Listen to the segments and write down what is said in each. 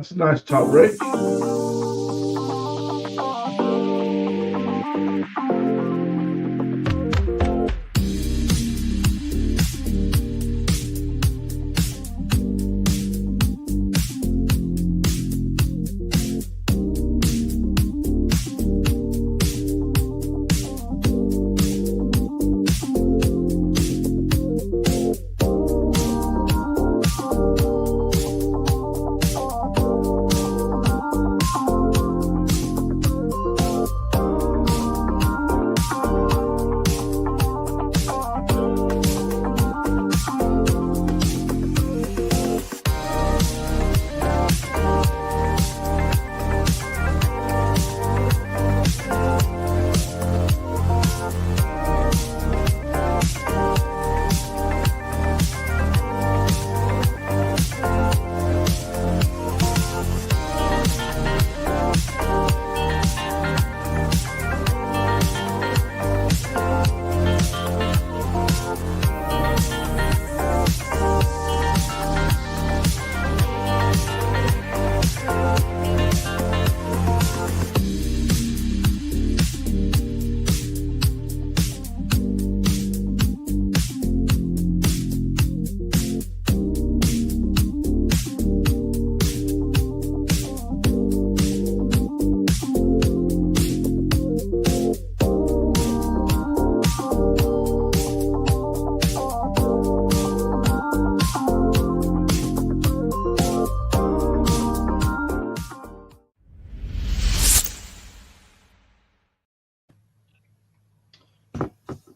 That's a nice top, Rich.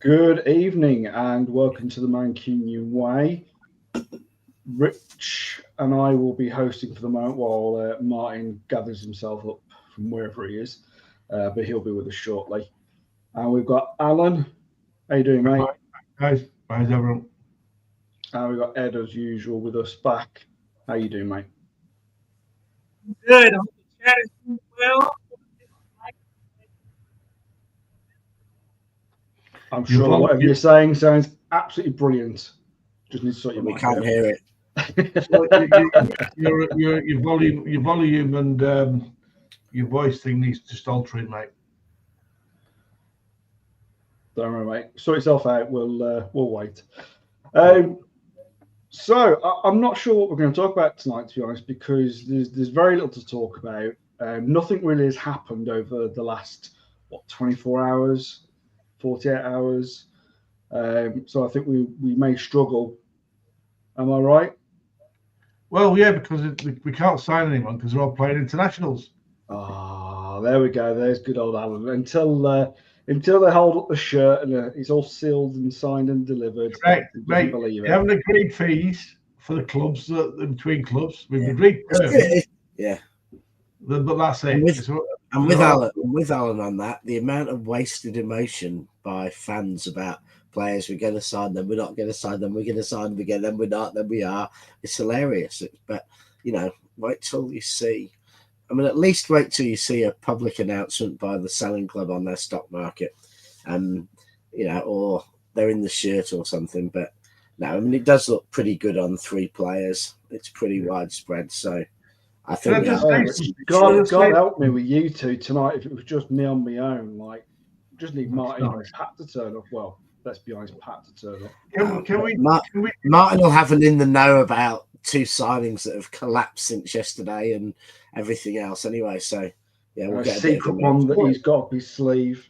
Good evening and welcome to the Mancunian Way. Rich and I will be hosting for the moment while Martin gathers himself up from wherever he is, but he'll be with us shortly. And we've got Alan. How you doing, mate? Hi, guys. How's everyone? And we've got Ed, as usual, with us back. How you doing, mate? Good. I hope the chat is doing well. I'm sure whatever you're saying sounds absolutely brilliant. Just need to sort your mic. We can't hear it. Your volume and your voice thing needs to altering, mate. Don't worry, mate. Sort yourself out. We'll wait. So I'm not sure what we're going to talk about tonight, to be honest, because there's very little to talk about. Nothing really has happened over the last 24 hours. 48 hours. So I think we may struggle. Am I right? Well, yeah, because we can't sign anyone because they're all playing internationals. Oh, there we go. There's good old Alan. Until they hold up the shirt and it's all sealed and signed and delivered. Correct, mate. We haven't agreed fees for the clubs, between clubs. We've agreed terms. Yeah. But that's it. And with Alan on that, the amount of wasted emotion by fans about players, we're going to sign them, we're not going to sign them, we're going to sign them again, then we're not, then we are. It's hilarious. But, wait till you see. I mean, at least wait till you see a public announcement by the selling club on their stock market, or they're in the shirt or something. But no, I mean, it does look pretty good on 3 players. It's pretty widespread. So I think God help me with you two tonight. If it was just me on my own, just need Martin and Pat to turn up. Well, let's be honest, Pat to turn up. Can we? Martin will have an in the know about 2 signings that have collapsed since yesterday and everything else. Anyway, so yeah, we'll get a secret one that he's got up his sleeve.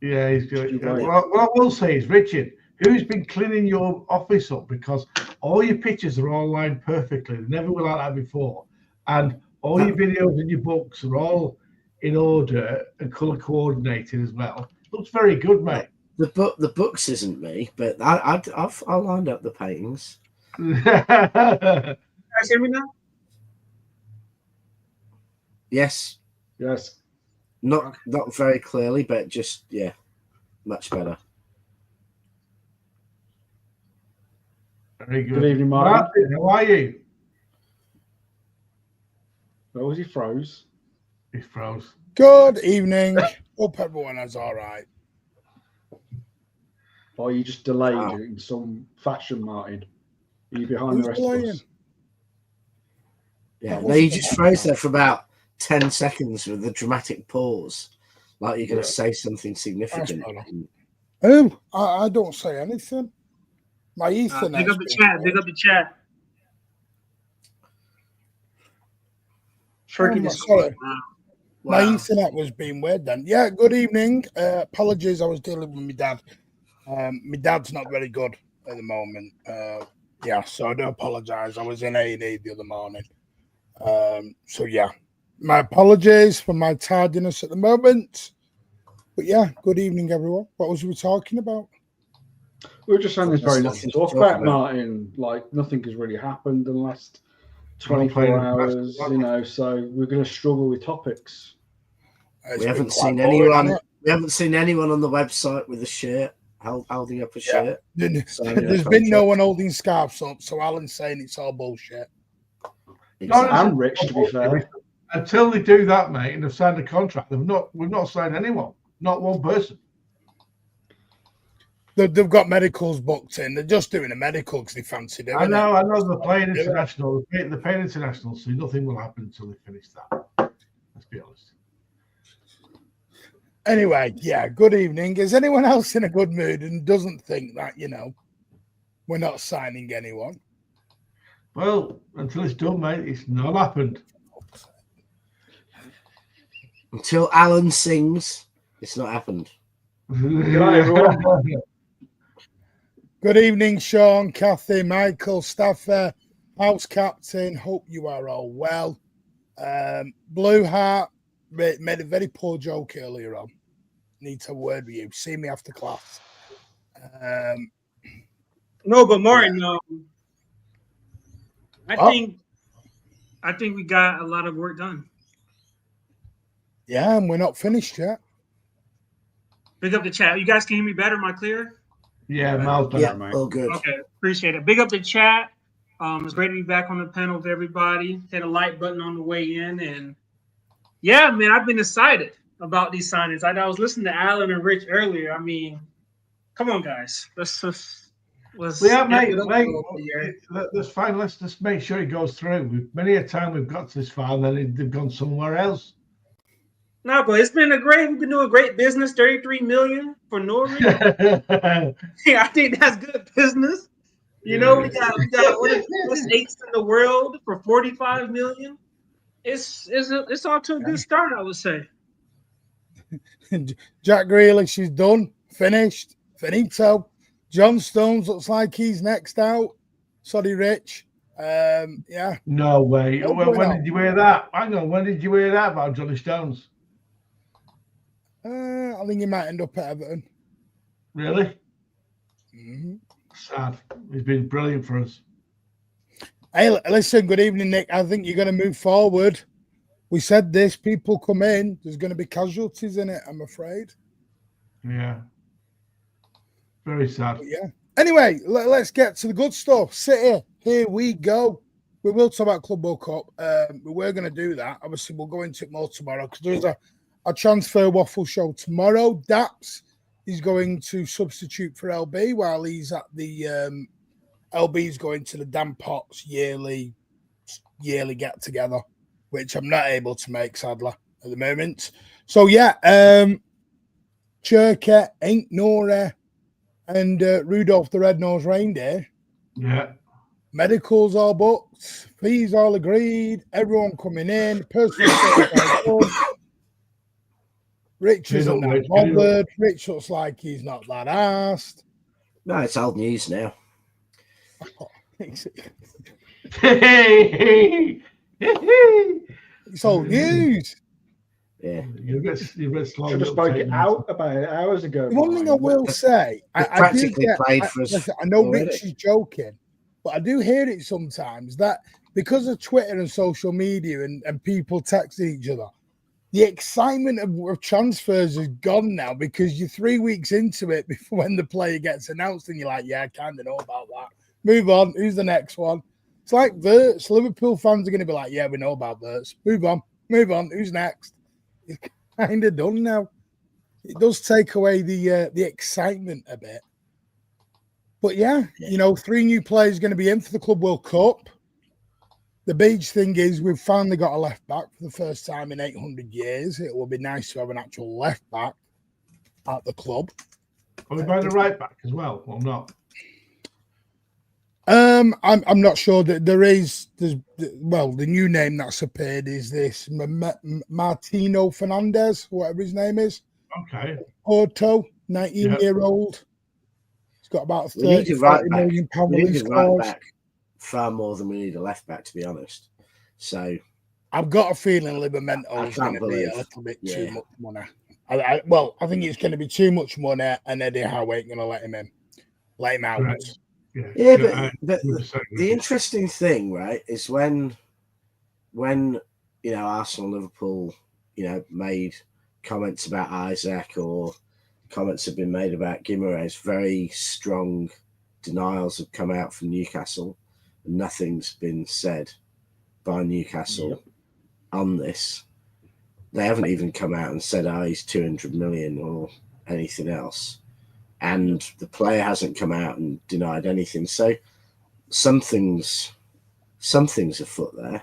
Yeah, he's good. Well, what I will say is, Richard, who's been cleaning your office up, because all your pictures are all lined perfectly. They never were like that before. And all your videos and your books are all in order and colour coordinated as well. Looks very good, mate. The books isn't me, but I've lined up the paintings. Can you guys hear me now? Yes. Not very clearly, but just much better. Very good. Good evening, Martin. How are you? Oh, was he froze? He froze. Good evening. Hope everyone is all right. Or you just delayed it in some fashion, Martin? Are you behind the rest of us? Yeah, no, you just froze there for about 10 seconds with a dramatic pause, like you're going to say something significant. I don't say anything. My Ethernet. Big up the chat. Big up the chat. Sorry. My Ethernet was being weird then. Yeah, good evening. Apologies, I was dealing with my dad. My dad's not very good at the moment. Yeah, so I do apologise. I was in A&E the other morning. So, yeah, my apologies for my tardiness at the moment. But, yeah, good evening, everyone. What was we talking about? We were just saying there's very little to talk about, Martin. Like, nothing has really happened in the last 24 hours, you know, so we're going to struggle with topics. We haven't seen anyone. We haven't seen anyone on the website with a shirt, holding up a shirt. There's been no one holding scarves up, so Alan's saying it's all bullshit. Exactly. And Rich, to be fair. Until they do that, mate, and they've signed a contract, we've not signed anyone, not one person. They've got medicals booked in. They're just doing a medical because they fancy doing it. I know. They're playing international. They're playing international, so nothing will happen until they finish that. Let's be honest. Anyway, yeah, good evening. Is anyone else in a good mood and doesn't think that, you know, we're not signing anyone? Well, until it's done, mate, it's not happened. Until Alan sings, it's not happened. Good night, everyone. Good evening, Sean, Kathy, Michael, Staffer, House Captain. Hope you are all well. Blue Heart made a very poor joke earlier on. Need to word with you. See me after class. No, but Martin, I think we got a lot of work done. Yeah, and we're not finished yet. Big up the chat. You guys can hear me better? Am I clear? Yeah, miles better, mate. All good. Okay, appreciate it. Big up the chat. It's great to be back on the panel with everybody. Hit a like button on the way in, and yeah, man, I've been excited about these signings. I was listening to Alan and Rich earlier. I mean, come on, guys. Let's mate. That's fine. Let's just make sure it goes through. Many a time we've got to this far, and then they've gone somewhere else. No, but we've been doing great business. 33 million for Norwich. Yeah, I think that's good business. You know, we got one of the best eights in the world for 45 million. It's off to a good start, I would say. Jack Grealish is done, finished, finito. John Stones looks like he's next out. Sorry, Rich. Yeah. No way. When did you hear that? Hang on. When did you hear that about Johnny Stones? I think he might end up at Everton. Really? Mm-hmm. Sad. He's been brilliant for us. Hey, listen, good evening, Nick. I think you're going to move forward. We said this, people come in, there's going to be casualties in it, I'm afraid. Yeah. Very sad. But yeah. Anyway, let's get to the good stuff. City, here we go. We will talk about Club World Cup. We're going to do that. Obviously, we'll go into it more tomorrow because there's a transfer waffle show tomorrow. Daps is going to substitute for LB while he's at the LB's going to the Dan Potts yearly get together, which I'm not able to make, sadly, at the moment. So yeah, Churka, Ain't Nora, and Rudolph the Red-Nosed Reindeer. Yeah. Medicals all booked, fees all agreed, everyone coming in, personal. Rich isn't that bothered. Rich looks like he's not that arsed. No, it's old news now. It's old news. Yeah. You're a bit slow. Should have spoken it out about hours ago. The one thing I will say, I know Rich is joking, but I do hear it sometimes that because of Twitter and social media and people text each other, the excitement of transfers is gone now because you're 3 weeks into it before when the player gets announced and you're like, yeah, I kind of know about that. Move on. Who's the next one? It's like Verts. Liverpool fans are going to be like, yeah, we know about Verts. Move on. Who's next? It's kind of done now. It does take away the excitement a bit. But yeah, you know, 3 new players going to be in for the Club World Cup. The beach thing is we've finally got a left back for the first time in 800 years. It will be nice to have an actual left back at the club. Are we buying a right back as well, or not? I'm not sure that there's the new name that's appeared is this Martino Fernandez, whatever his name is. Okay. Porto, 19-year-old. He's got about 30 million pound in scores. Far more than we need a left back, to be honest. So I've got a feeling Livramento is going to be a little bit too much money. I think it's going to be too much money, and Eddie Howe ain't going to let him in. Let him out. Right. Yeah, but the interesting thing, right, is when Arsenal, Liverpool, made comments about Isaac or comments have been made about Guimaraes, very strong denials have come out from Newcastle. And nothing's been said by Newcastle on this. They haven't even come out and said, he's 200 million or anything else. And the player hasn't come out and denied anything. So something's afoot there.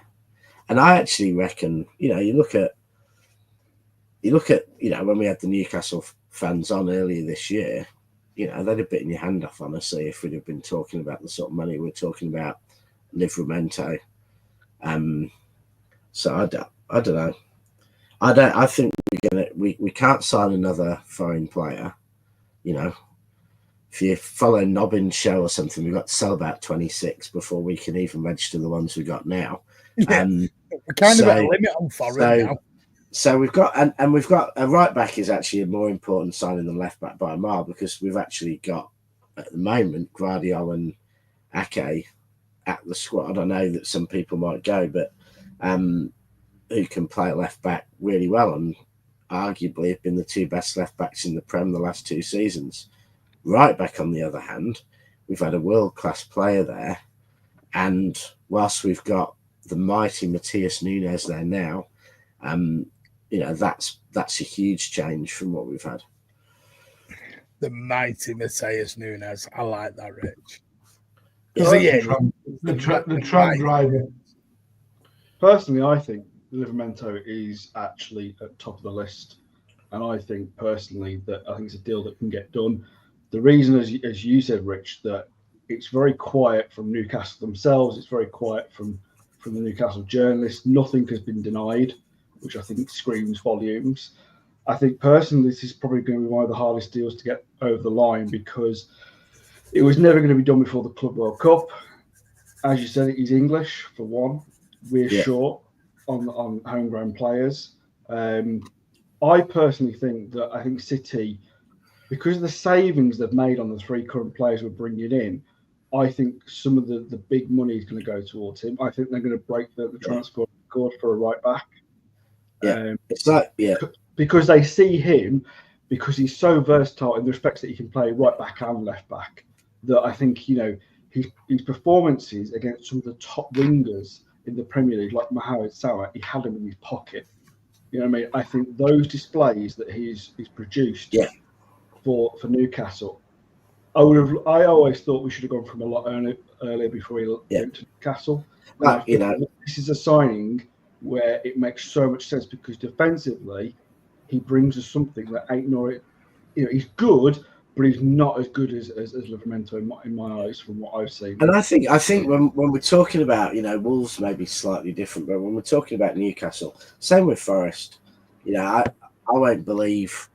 And I actually reckon, you look at when we had the Newcastle fans on earlier this year, they'd have bitten your hand off, honestly, if we'd have been talking about the sort of money we're talking about Livramento. So I don't know. I think we can't sign another foreign player. If you follow Nobbin's show or something, we've got to sell about 26 before we can even register the ones we got now. Yeah, we're kind of at a limit on foreign now. So we've got and we've got a right back is actually a more important signing than left back by a mile, because we've actually got at the moment Guardiola and Ake at the squad. I know that some people might go, but who can play at left back really well and arguably have been the two best left backs in the Prem the last 2 seasons. Right back, on the other hand, we've had a world-class player there, and whilst we've got the mighty Matheus Nunes there now, that's a huge change from what we've had. The mighty Matheus Nunes. I like that, Rich. The tram driver. Personally, I think Livramento is actually at top of the list, and I think personally that I think it's a deal that can get done. The reason, as you said, Rich, that it's very quiet from Newcastle themselves. It's very quiet from the Newcastle journalists. Nothing has been denied, which I think screams volumes. I think personally this is probably going to be one of the hardest deals to get over the line, because it was never going to be done before the Club World Cup. As you said, he's English, for one. We're short on homegrown players. I personally think City, because of the savings they've made on the 3 current players we're bringing in, I think some of the big money is going to go towards him. I think they're going to break the transfer record for a right back. Because they see him, because he's so versatile in the respects that he can play right back and left back, that I think his performances against some of the top wingers in the Premier League, like Mohamed Salah, he had him in his pocket. You know what I mean? I think those displays that he's produced for Newcastle, I always thought we should have gone from a lot earlier before he went to Newcastle. This is a signing where it makes so much sense, because defensively he brings us something that ain't he's good, but he's not as good as Livramento in my eyes from what I've seen. And I think when we're talking about, Wolves may be slightly different, but when we're talking about Newcastle, same with Forest, I won't believe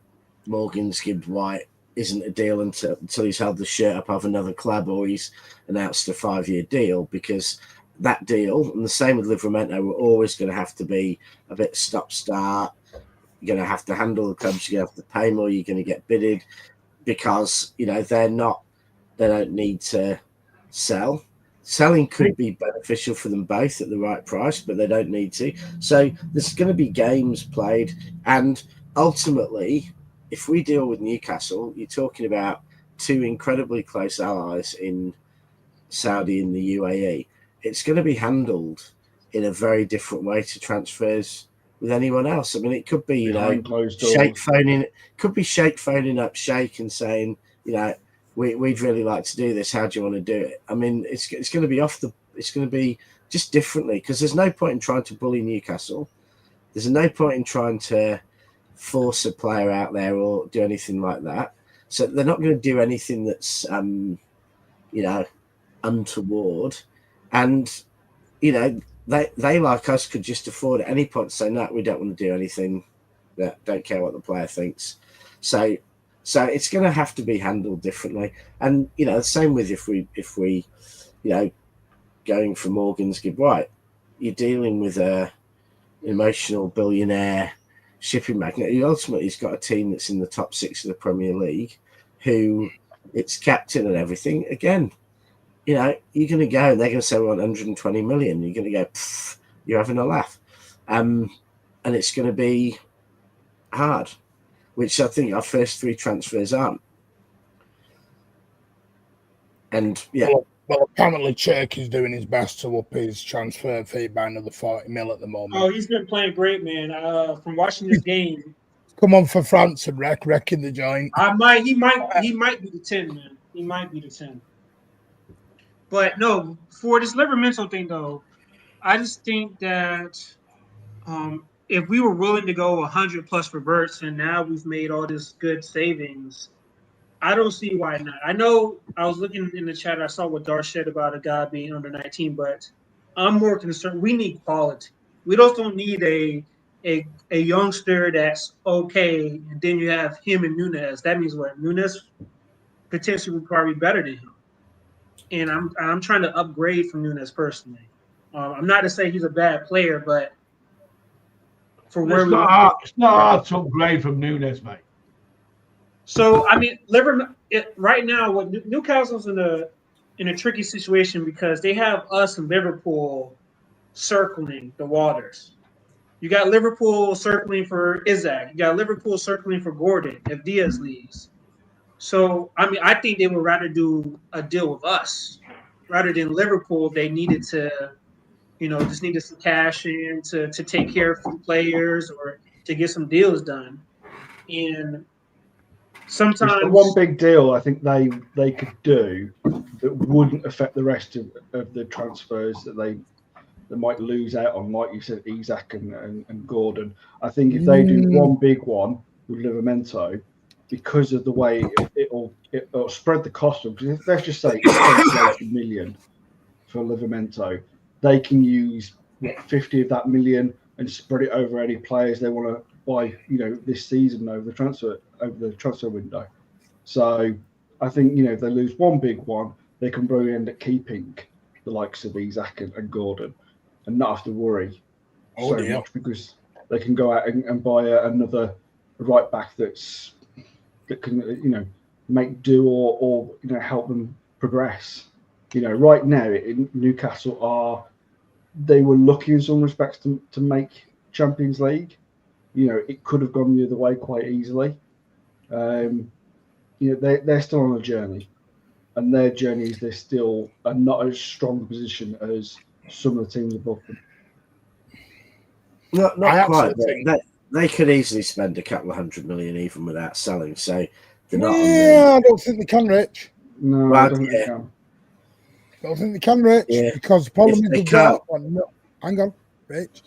Morgan's Gibbs White isn't a deal until he's held the shirt up of another club or he's announced a 5-year deal, because that deal, and the same with Livramento, we're always going to have to be a bit stop-start. You're going to have to handle the clubs, you're going to have to pay more, you're going to get bidded, because they don't need to sell. Selling could be beneficial for them both at the right price, but they don't need to. So there's going to be games played, and ultimately, if we deal with Newcastle, you're talking about 2 incredibly close allies in Saudi and the UAE. It's going to be handled in a very different way to transfers with anyone else. I mean, it could be, Sheikh phoning up Sheikh and saying, we'd really like to do this. How do you want to do it? I mean, it's going to be it's going to be just differently, because there's no point in trying to bully Newcastle. There's no point in trying to force a player out there or do anything like that. So they're not going to do anything that's, untoward. And, they like us could just afford at any point to say, no, we don't want to do anything. Don't care what the player thinks. So it's going to have to be handled differently. And, the same with if we going for Morgan's good, right, you're dealing with a emotional billionaire shipping magnate who ultimately has got a team that's in the top 6 of the Premier League, who its captain and everything. Again, you're going to go and they're going to say we want 120 million. You're going to go, you're having a laugh. And it's going to be hard, which I think our first 3 transfers aren't. And Well, apparently Chirk is doing his best to up his transfer fee by another 40 mil at the moment. Oh, he's been playing great, man. From watching this game, come on for France and wrecking the joint. He might be the 10, man. He might be the 10. But no, for this Livramento thing though, I just think that if we were willing to go 100 plus for Bertz, and now we've made all this good savings, I don't see why not. I know I was looking in the chat. I saw what Dar said about a guy being under 19, but I'm more concerned. We need quality. We just don't need a youngster that's okay, and then you have him and Nunes. That means what? Nunes potentially would probably be better than him. And I'm trying to upgrade from Nunes personally. I'm not to say he's a bad player, but for where it's not hard to upgrade from Nunes, mate. So I mean, right now, what Newcastle's in a tricky situation because they have us and Liverpool circling the waters. You got Liverpool circling for Isaac. You got Liverpool circling for Gordon if Diaz leaves. So I mean, I think they would rather do a deal with us rather than Liverpool. They needed to, just needed some cash in to take care of some players or to get some deals done, and. Sometimes the one big deal I think they could do that wouldn't affect the rest of the transfers that they might lose out on, like you said, Isaac and Gordon. I think if they do one big one with Livramento, because of the way it'll spread the cost of, because let's just say it's 20 million for Livramento, they can use 50 of that million and spread it over any players they want to buy, this season over the transfer window. So I think, if they lose one big one, they can probably end up keeping the likes of Isaac and Gordon and not have to worry much because they can go out and buy another right back that can, make do or help them progress. Right now in Newcastle they were lucky in some respects to make Champions League. It could have gone the other way quite easily. They're still on a journey, and their journey is they're still not as strong a position as some of the teams above them. Not quite. They could easily spend a couple of 100 million even without selling. So they're not. I don't think they can, Rich. No, I don't think they can. I don't think they can, Rich, because the problem is hang on, Rich.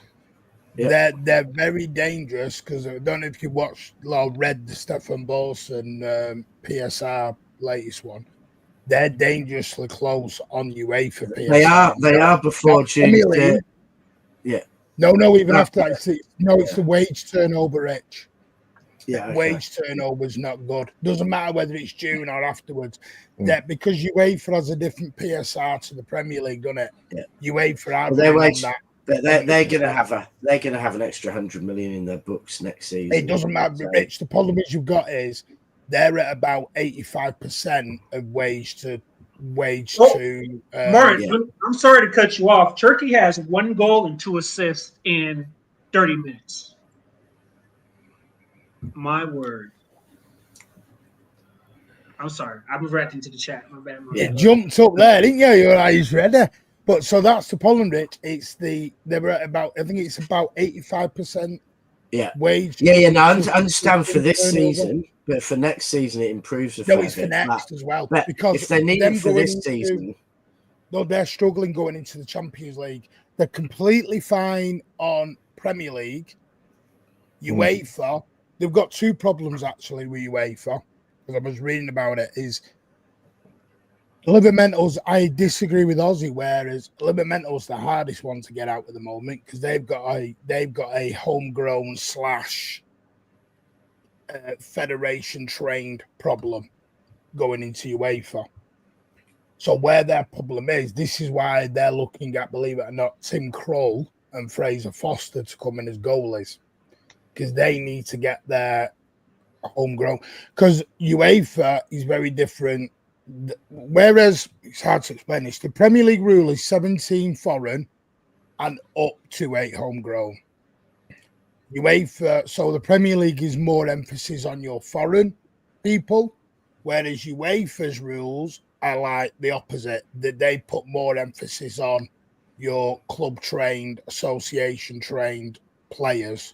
Yeah. They're very dangerous because I don't know if you watched or read the Stefan Bolson PSR latest one. They're dangerously close on UEFA PSR. They are before June. No, even after that. It's the wage turnover, Rich. Yeah, wage turnover is not good. Doesn't matter whether it's June or afterwards. That because UEFA has a different PSR to the Premier League, doesn't it? Yeah. UEFA on that. They're going to have an extra 100 million in their books next season. It doesn't matter, Rich. The problem is you've got is they're at about 85% of wage to. Martin, I'm sorry to cut you off. Turkey has 1 goal and 2 assists in 30 minutes. My word. I'm sorry. I was reacting to the chat. My bad. You jumped up there, didn't you? Your eyes ready. But so that's the problem, Rich. They were at about, I think it's about 85% wage. Yeah. No, I understand for this season, but for next season it improves. No, it's for next as well. But because if they need it for this season, though they're struggling going into the Champions League. They're completely fine on Premier League. UEFA, they've got two problems actually with UEFA, because I was reading about it, is Livermentals, I disagree with Aussie, whereas Livermentals the hardest one to get out at the moment, because they've got a homegrown / federation trained problem going into UEFA. So where their problem is, this is why they're looking at, believe it or not, Tim Krul and Fraser Foster to come in as goalies, because they need to get their homegrown. Because UEFA is very different. Whereas it's hard to explain this, the Premier League rule is 17 foreign and up to 8 homegrown. UEFA, so the Premier League is more emphasis on your foreign people, whereas UEFA's rules are like the opposite, that they put more emphasis on your club trained, association trained players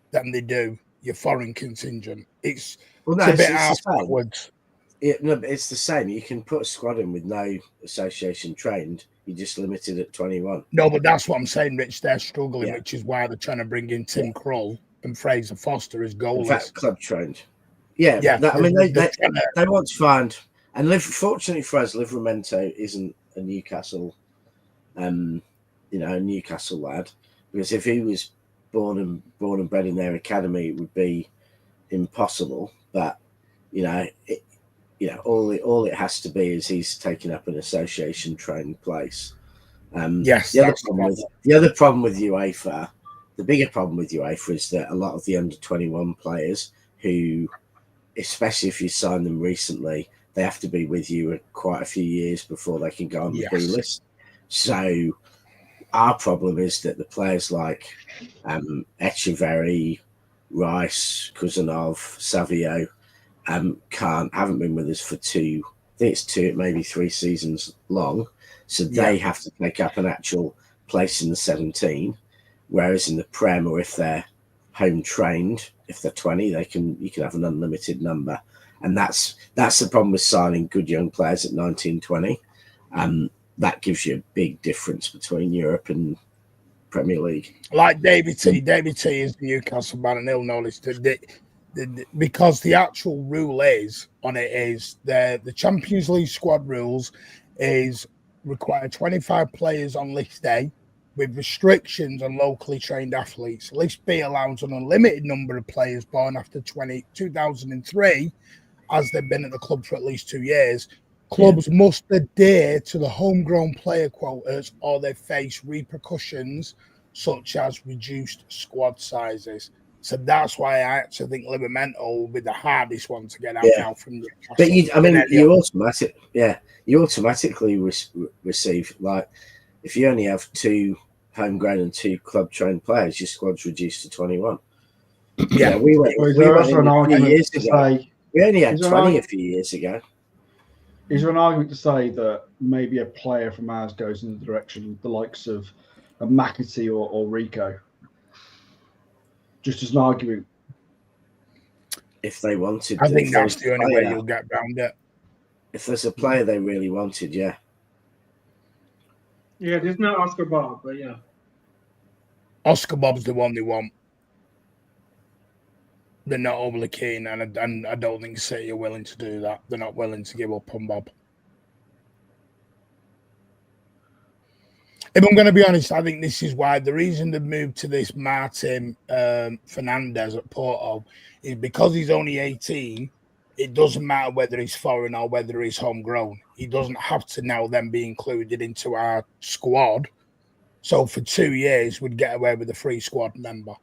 than they do your foreign contingent. It's a bit backwards. It's the same. You can put a squad in with no association trained. You're just limited at 21. No, but that's what I'm saying, Rich. They're struggling, which is why they're trying to bring in Tim Krul and Fraser Foster as goalies. In fact, club trained. Yeah. They want to find. And fortunately for us, Livramento isn't a Newcastle, a Newcastle lad. Because if he was born and bred in their academy, it would be impossible. But all it has to be is he's taking up an association trained place. Yes. The other problem with UEFA, the bigger problem with UEFA is that a lot of the under 21 players who, especially if you sign them recently, they have to be with you quite a few years before they can go on the B list. So our problem is that the players like Echeverry, Rice, Kuzanov, Savio haven't been with us for maybe 3 seasons long. So they have to take up an actual place in the 17. Whereas in the Prem, or if they're home trained, if they're 20, you can have an unlimited number. And that's the problem with signing good young players at 19, 20. That gives you a big difference between Europe and Premier League. Like David T. David T is the Newcastle man, and he'll know this. Because the actual rule is the Champions League squad rules is require 25 players on list A with restrictions on locally trained athletes. List B allows an unlimited number of players born after 2003, as they've been at the club for at least 2 years. Clubs must adhere to the homegrown player quotas or they face repercussions such as reduced squad sizes. So that's why I actually think Livramento will be the hardest one to get out now from the. But you automatically receive, like, if you only have 2 homegrown and 2 club trained players, your squad's reduced to 21. Yeah, we only had 20 a few years ago. Is there an argument to say that maybe a player from ours goes in the direction of the likes of McAtee or Rico? Just as an argument. If they wanted, I think that's the only way you'll get around it. If there's a player they really wanted, Yeah, there's no Oscar Bob, but yeah. Oscar Bob's the one they want. They're not overly keen, and I don't think City are willing to do that. They're not willing to give up on Bob. If I'm going to be honest, I think this is why the reason they've moved to this Martin Fernandez at Porto is because he's only 18. It doesn't matter whether he's foreign or whether he's homegrown. He doesn't have to now then be included into our squad. So for 2 years, we'd get away with a free squad member.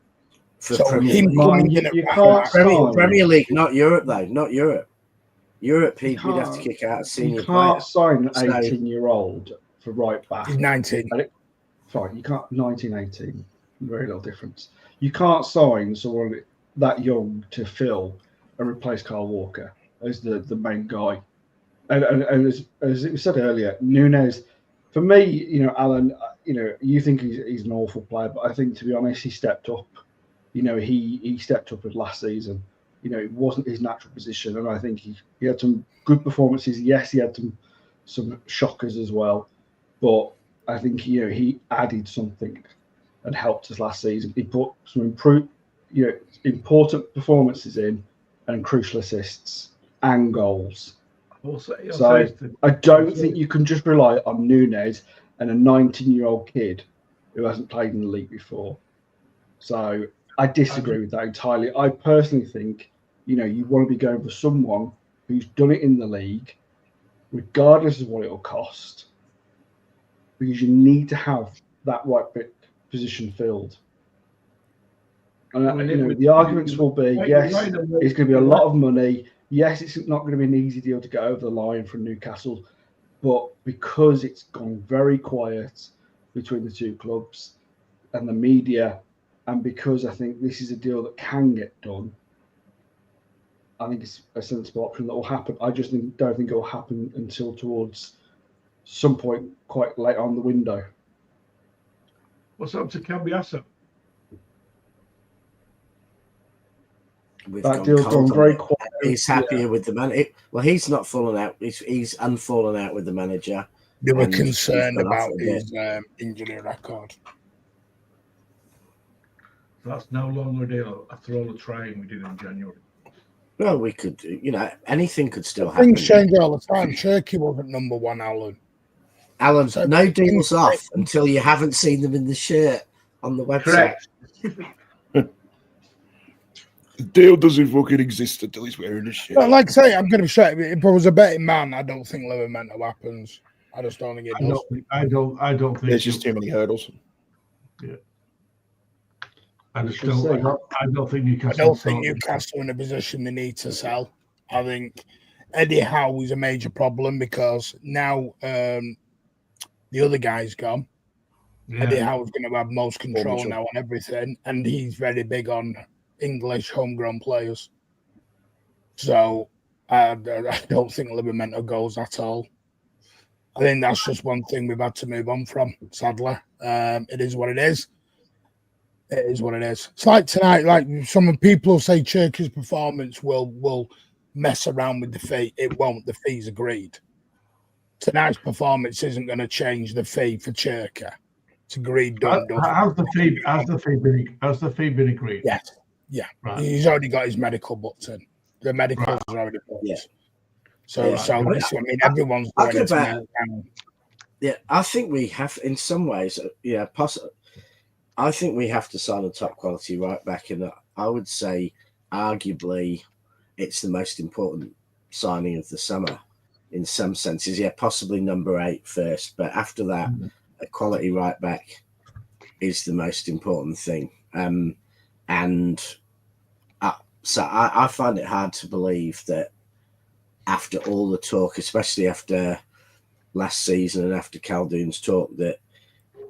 For Premier League, not Europe though, not Europe. Europe, we'd have to kick out a senior player. You can't sign an 18-year-old for right back. He's 19. Fine, you can't. 19, 18, very little difference. You can't sign someone that young to fill and replace Kyle Walker as the main guy. And as it was said earlier, Nunes, for me, Alan, you think he's an awful player, but I think, to be honest, he stepped up. He stepped up with last season. It wasn't his natural position, and I think he had some good performances. Yes, he had some shockers as well, but I think he added something and helped us last season. He put some important performances in and crucial assists and goals. So I don't think you can just rely on Núñez and a 19-year-old kid who hasn't played in the league before. So I disagree with that entirely. I personally think, you want to be going for someone who's done it in the league, regardless of what it'll cost, because you need to have that right position filled. And the arguments will be, yes, it's going to be a lot of money. Yes, it's not going to be an easy deal to get over the line from Newcastle, but because it's gone very quiet between the two clubs and the media, and because I think this is a deal that can get done, I think it's a sensible option that will happen. I just don't think it will happen until towards some point quite late on the window. What's up to Cambiasso? That deal's gone very quiet. He's happier with the manager. Well, he's not fallen out. He's unfallen out with the manager. They were concerned about his injury record. That's no longer a deal after all the trying we did in January. Well, we could, anything could still happen. Things change all the time. Turkey wasn't number one, Alan. Alan, so no deals off until you haven't seen them in the shirt on the website. Correct. The deal doesn't fucking exist until he's wearing a shirt. But like I say, I'm going to be straight. If I was a betting man, I don't think Livermore happens. I just don't think it does. I don't think there's just too many hurdles. Yeah. I don't think Newcastle. I don't think Newcastle in a position they need to sell. I think Eddie Howe is a major problem because now the other guy's gone. Yeah. Eddie Howe's going to have most control now on everything, and he's very big on English homegrown players. So I don't think Livermore goes at all. I think that's just one thing we've had to move on from, sadly. It is what it is. It is what it is. It's like tonight, like some people say Cherky's performance will mess around with the fee. It won't. The fee's agreed. Tonight's performance isn't going to change the fee for Cherky. It's agreed. Done. How's the fee been agreed? Yes. Yeah. Right. He's already got his medical booked in. The medicals are already booked. Yeah. So I mean, everyone's going into Yeah, I think we have, in some ways, I think we have to sign a top quality right back, and I would say, arguably, it's the most important signing of the summer in some senses. Yeah, possibly number 8 first, but after that, a quality right back is the most important thing. So I find it hard to believe that after all the talk, especially after last season and after Khaldoon's talk, that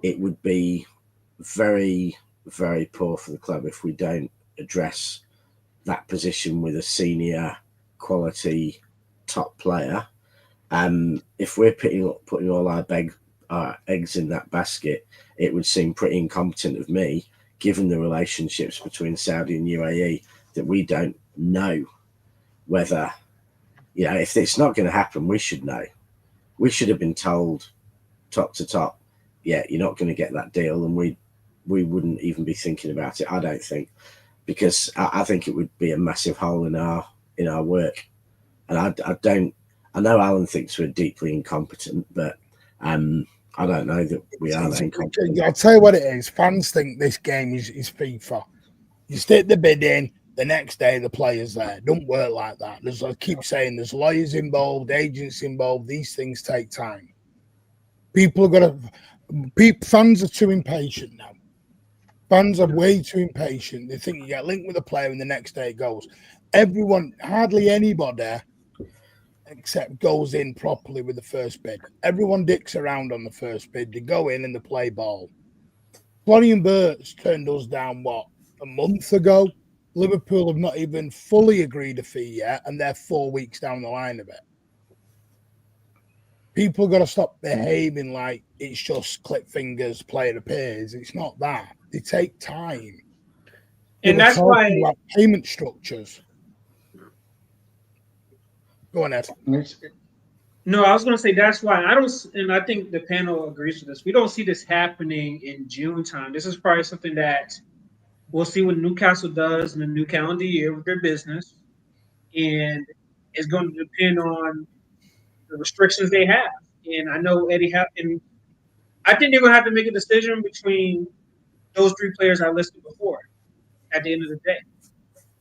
it would be very, very poor for the club if we don't address that position with a senior quality top player. If we're putting all our eggs in that basket, it would seem pretty incompetent of me, given the relationships between Saudi and UAE, that we don't know whether, if it's not going to happen, we should know. We should have been told top to top, you're not going to get that deal, and we wouldn't even be thinking about it, I don't think, because I think it would be a massive hole in our work. And I know Alan thinks we're deeply incompetent, but I don't know that we are that incompetent. I'll tell you what it is. Fans think this game is FIFA. You stick the bid in, the next day the player's there. It don't work like that. I keep saying there's lawyers involved, agents involved. These things take time. Fans are too impatient now. Fans are way too impatient. They think you get linked with a player and the next day it goes. Hardly anybody except goes in properly with the first bid. Everyone dicks around on the first bid. They go in and they play ball. Florian Wirtz turned us down, a month ago? Liverpool have not even fully agreed a fee yet, and they're 4 weeks down the line of it. People got to stop behaving like it's just click fingers, player appears. It's not that. They take time. And that's why like payment structures. Go on, Ed. No, I was going to say that's why I don't, and I think the panel agrees with this. We don't see this happening in June time. This is probably something that we'll see what Newcastle does in the new calendar year with their business, and it's going to depend on the restrictions they have. And I know Eddie and I think they're going to have to make a decision between those three players I listed before at the end of the day.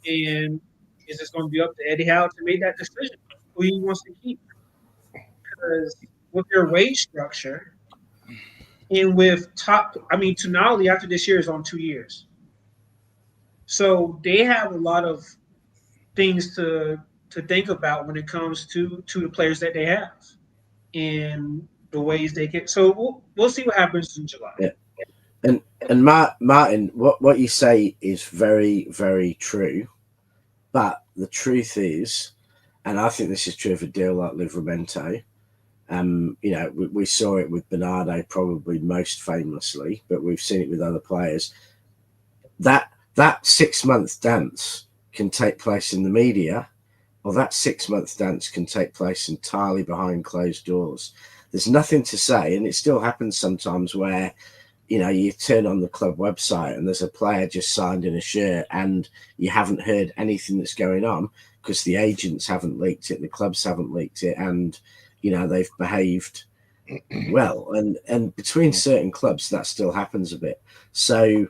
And it's just going to be up to Eddie Howe to make that decision who he wants to keep. Because with their wage structure and with Tonali after this year is on 2 years. So they have a lot of things to think about when it comes to the players that they have and the ways they get. So we'll see what happens in July. Yeah. And Martin, what you say is very, very true. But the truth is, and I think this is true of a deal like Livramento, we saw it with Bernardo probably most famously, but we've seen it with other players. That 6-month dance can take place in the media, or that 6-month dance can take place entirely behind closed doors. There's nothing to say, and it still happens sometimes where you turn on the club website and there's a player just signed in a shirt and you haven't heard anything that's going on because the agents haven't leaked it, the clubs haven't leaked it, and they've behaved well. And between certain clubs that still happens a bit. So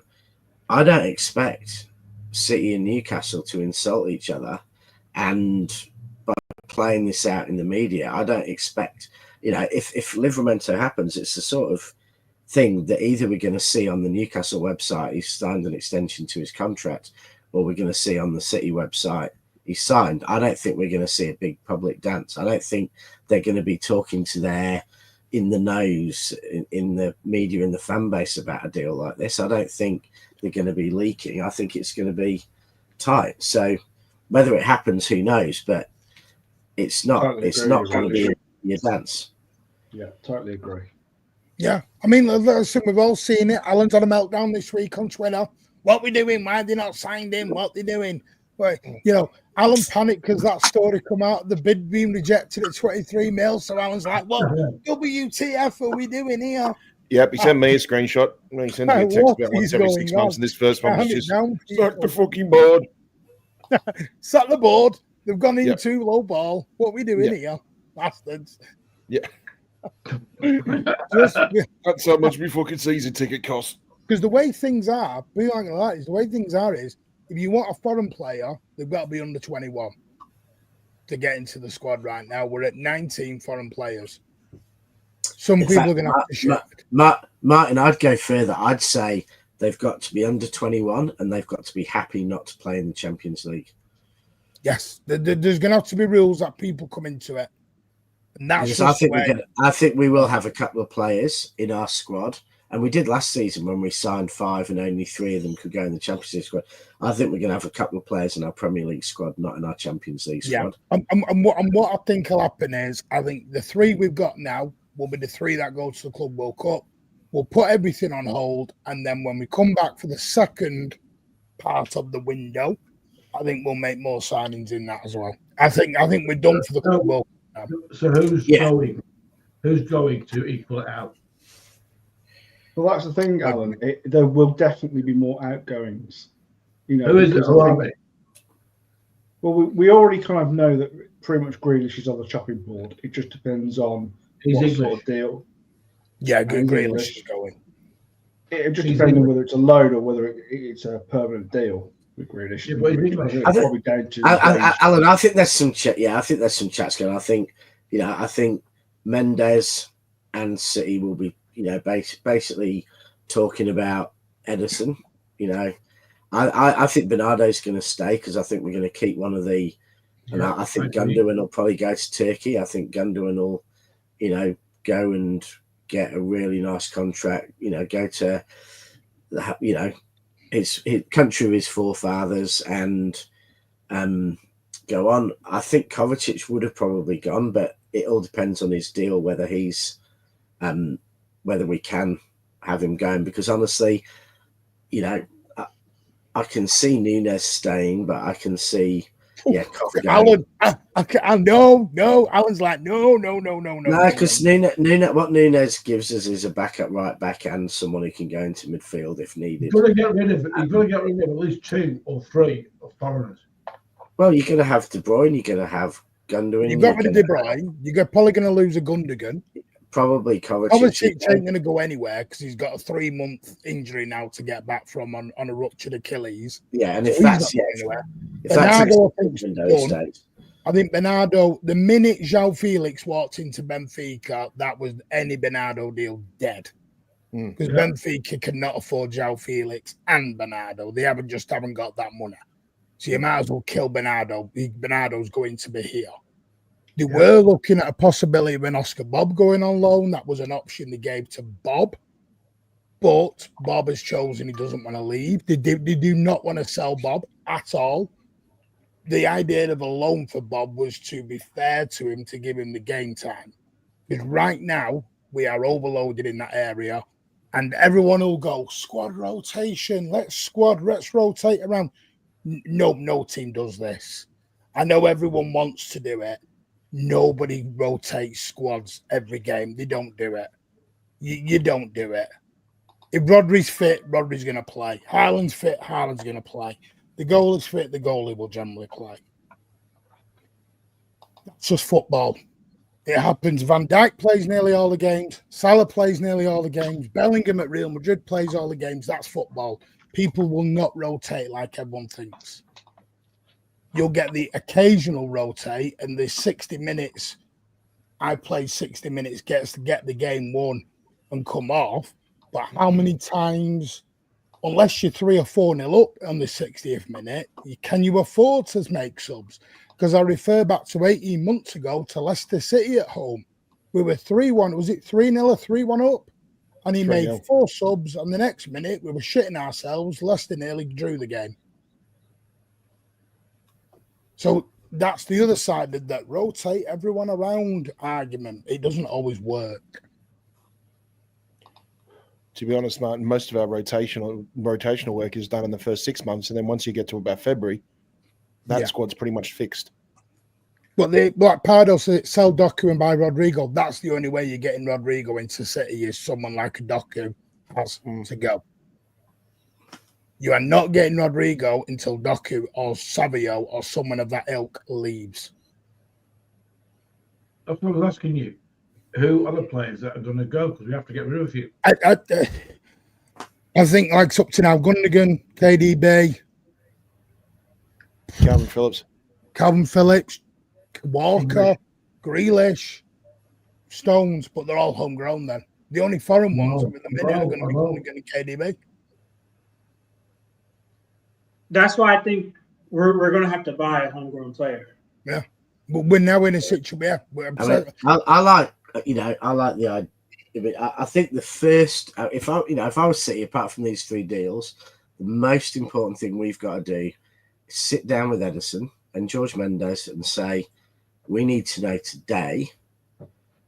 I don't expect City and Newcastle to insult each other, and by playing this out in the media, I don't expect, if Livramento happens, it's the sort of thing that either we're going to see on the Newcastle website he's signed an extension to his contract, or we're going to see on the City website he's signed. I don't think we're going to see a big public dance. I don't think they're going to be talking to their in the nose in the media and the fan base about a deal like this. I don't think they're going to be leaking. I think it's going to be tight. So whether it happens, who knows? But it's not. Totally it's agree, not going to be a dance. Yeah, totally agree. Yeah, I mean, listen, we've all seen it. Alan's had a meltdown this week on Twitter. What we doing? Why they not signed him? What they doing? But Alan panicked because that story come out, the bid being rejected at 23 mil. So Alan's like, "What WTF are we doing here?" Yep, he sent me a screenshot. He sent me a text about once every 6 months, and this first one was just suck the fucking board. Sat the board. They've gone into low ball. What are we doing here, bastards? Yeah. That's how much my fucking season ticket costs. Because the way things are, be like that, is the way things are is if you want a foreign player, they've got to be under 21 to get into the squad right now. We're at 19 foreign players. Some people are going to have to shift. Martin, I'd go further. I'd say they've got to be under 21 and they've got to be happy not to play in the Champions League. Yes, there's going to have to be rules that people come into it. And that's I think we will have a couple of players in our squad, and we did last season when we signed 5 and only 3 of them could go in the Champions League squad. I think we're going to have a couple of players in our Premier League squad, not in our Champions League squad. Yeah, and what I think will happen is, I think the 3 we've got now will be the 3 that go to the Club World Cup. We'll put everything on hold, and then when we come back for the second part of the window, I think we'll make more signings in that as well. I think we're done for the Club World Cup. So who's going? Who's going to equal it out? Well, that's the thing, Alan. There will definitely be more outgoings. Who is it? Well, we already kind of know that pretty much Grealish is on the chopping board. It just depends on what sort of deal. Yeah, Grealish is going. It just depends on whether it's a loan or whether it's a permanent deal with Grealish. Alan, I think there's some chat. Yeah, I think there's some chats going. I think Mendes and City will be, basically talking about Edison. I think Bernardo's going to stay because I think we're going to keep one of the. And I think Gundogan will probably go to Turkey. I think Gundogan will, go and get a really nice contract. Go to, his country of his forefathers and go on. I think Kovacic would have probably gone, but it all depends on his deal whether he's whether we can have him going. Because honestly, I can see Nunes staying, but I can see Yeah, Alan, I no. Alan's like, no. No, because what Nunes gives us is a backup right back and someone who can go into midfield if needed. You've got to get rid of at least 2 or 3 of foreigners. Well, you're going to have De Bruyne, you're going to have Gundogan. You've got rid of De Bruyne. You're probably going to lose a Gundogan. Probably Kovacic. Kovacic ain't going to go anywhere because he's got a 3-month injury now to get back from on a ruptured Achilles. Yeah, and so if that's Bernardo, I think Bernardo, the minute João Felix walked into Benfica, that was any Bernardo deal dead. Because Benfica cannot afford João Felix and Bernardo. They haven't got that money. So you might as well kill Bernardo. Bernardo's going to be here. They were looking at a possibility of an Oscar Bob going on loan. That was an option they gave to Bob. But Bob has chosen he doesn't want to leave. They do not want to sell Bob at all. The idea of a loan for Bob was to be fair to him, to give him the game time. Because right now, we are overloaded in that area. And everyone will go, squad rotation, let's rotate around. No team does this. I know everyone wants to do it. Nobody rotates squads every game. They don't do it. You don't do it. If Rodri's fit, Rodri's going to play. Haaland's fit, Haaland's going to play. The goalie's fit, the goalie will generally play. That's just football. It happens. Van Dijk plays nearly all the games. Salah plays nearly all the games. Bellingham at Real Madrid plays all the games. That's football. People will not rotate like everyone thinks. You'll get the occasional rotate, and the 60 minutes, I played 60 minutes, gets to get the game won and come off. But how many times, unless you're 3 or 4-0 up on the 60th minute, can you afford to make subs? Because I refer back to 18 months ago to Leicester City at home. We were 3-1. Was it 3-0 or 3-1 up? And he made 4 subs. And the next minute, we were shitting ourselves. Leicester nearly drew the game. So that's the other side of that rotate everyone around argument. It doesn't always work. To be honest, Martin, most of our rotational work is done in the first 6 months. And then once you get to about February, that squad's pretty much fixed. But like Pardo said, sell Doku and buy Rodrigo. That's the only way you're getting Rodrigo into City is someone like a Doku has to go. You are not getting Rodrigo until Doku or Savio or someone of that ilk leaves. That's what I was asking you. Who are the players that are going to go? Because we have to get rid of you. I think like up to now, Gundogan, KDB, Calvin Phillips, Walker, Grealish, Stones, but they're all homegrown then. The only foreign ones in the minute are going to be Gundogan and KDB. That's why I think we're going to have to buy a homegrown player. Yeah, but we're now in a situation. I like the idea. I think the first, if I was City, apart from these 3 deals, the most important thing we've got to do is sit down with Edison and George Mendes and say, we need to know today,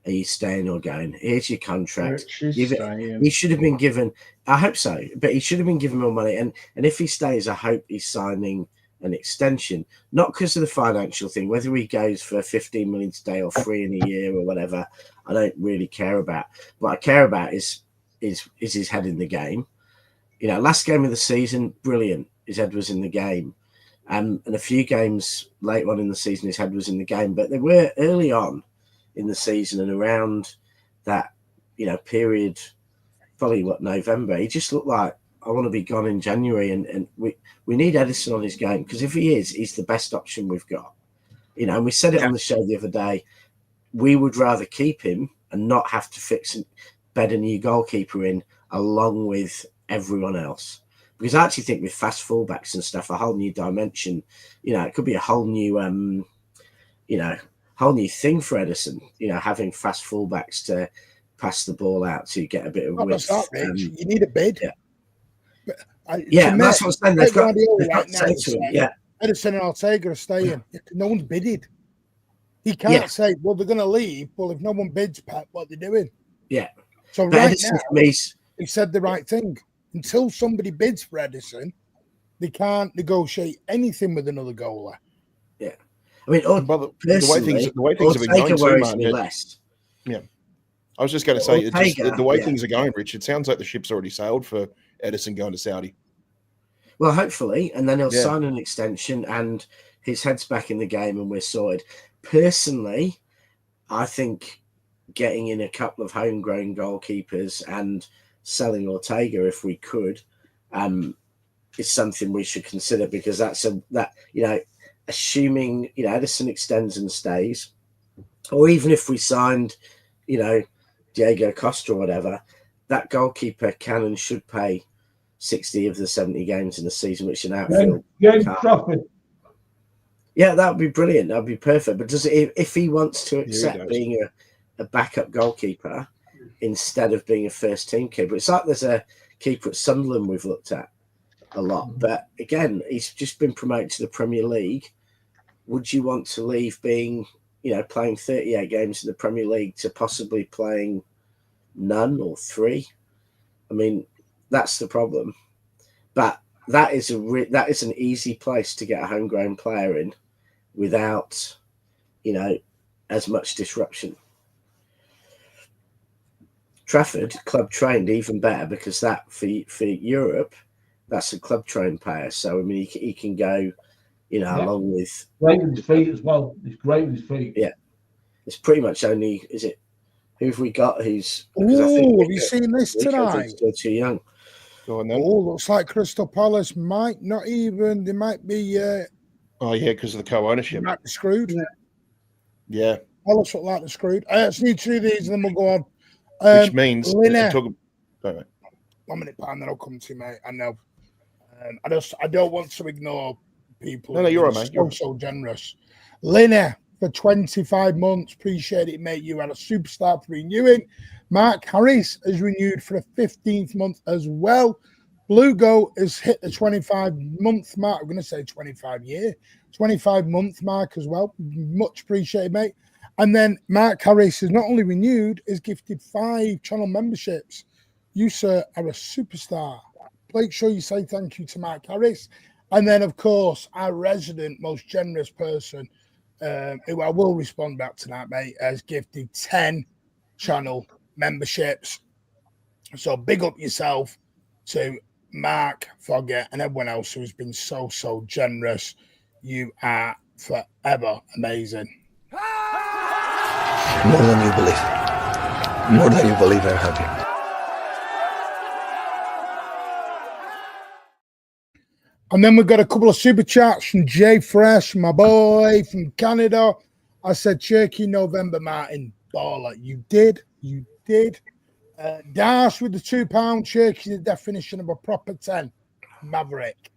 are you staying or going? Here's your contract. He should have been given, I hope so, but he should have been given more money. And if he stays, I hope he's signing an extension, not because of the financial thing, whether he goes for 15 million today or 3 in a year or whatever, I don't really care about. What I care about is his head in the game. You know, last game of the season, brilliant. His head was in the game. And a few games later on in the season, his head was in the game. But they were early on in the season and around that, period, probably November, he just looked like, I want to be gone in January. And we need Edison on his game, because if he is, he's the best option we've got. And we said it on the show the other day, we would rather keep him and not have to bed a new goalkeeper in along with everyone else. Because I actually think with fast fullbacks and stuff, a whole new dimension, it could be a whole new, whole new thing for Edison, having fast fullbacks to pass the ball out to get a bit of width. You need a bid. Yeah, that's what I'm saying. They've got to say to him, Edison and Ortega are staying. No one's bidded. He can't say, well, they're going to leave. Well, if no one bids, Pep, what are they doing? Yeah. So but right Edison, now, he said the right thing. Until somebody bids for Edison, they can't negotiate anything with another goalie. Yeah. I mean, the way things have been Ortega going too, worries Martin. me less. Yeah, I was just going to say, it's just the way things are going, yeah. Rich. It sounds like the ship's already sailed for Edison going to Saudi. Well, hopefully, and then he'll sign an extension, and his head's back in the game, and we're sorted. Personally, I think getting in a couple of homegrown goalkeepers and selling Ortega, if we could, is something we should consider, because assuming Edison extends and stays, or even if we signed, Diego Costa or whatever, that goalkeeper can and should play 60 of the 70 games in the season, which an outfield can't. Yeah, that would be brilliant. That would be perfect. But if he wants to accept being a backup goalkeeper instead of being a first team keeper, it's like there's a keeper at Sunderland we've looked at a lot. But again, he's just been promoted to the Premier League. Would you want to leave being, playing 38 games in the Premier League to possibly playing none or 3? I mean, that's the problem. But that is an easy place to get a homegrown player in without, as much disruption. Trafford, club trained, even better, because that for Europe, that's a club trained player. So I mean, he can go, along with great with his feet as well. He's great with his feet. Yeah, it's pretty much only. Is it? Who have we got? Who's? Oh, have you seen this tonight? Still too young. Go on then. Oh, looks like Crystal Palace might not even. They might be. Oh yeah, because of the co-ownership. Might be screwed. Yeah. Palace look like they're screwed. I just need 2 of these, and then we'll go on. Which means One minute, and then I'll come to you, mate. I know. I don't want to ignore people. No, you're right, mate. So generous. Linnea for 25 months. Appreciate it, mate. You had a superstar for renewing. Mark Harris has renewed for a 15th month as well. Blue Go has hit the 25-month mark. I'm going to say 25-month mark as well. Much appreciated, mate. And then Mark Harris has not only renewed, has gifted 5 channel memberships. You, sir, are a superstar. Make sure you say thank you to Mark Harris. And then, of course, our resident, most generous person, who I will respond back to that, mate, has gifted 10 channel memberships. So big up yourself to Mark Fogger and everyone else who's been so generous. You are forever amazing. More than you believe. More than you believe, I'm happy. And then we've got a couple of super chats from Jay Fresh, my boy from Canada. I said, Cherky November, Martin. Baller. You did. Dash with the £2. Cherky, the definition of a proper 10. Maverick.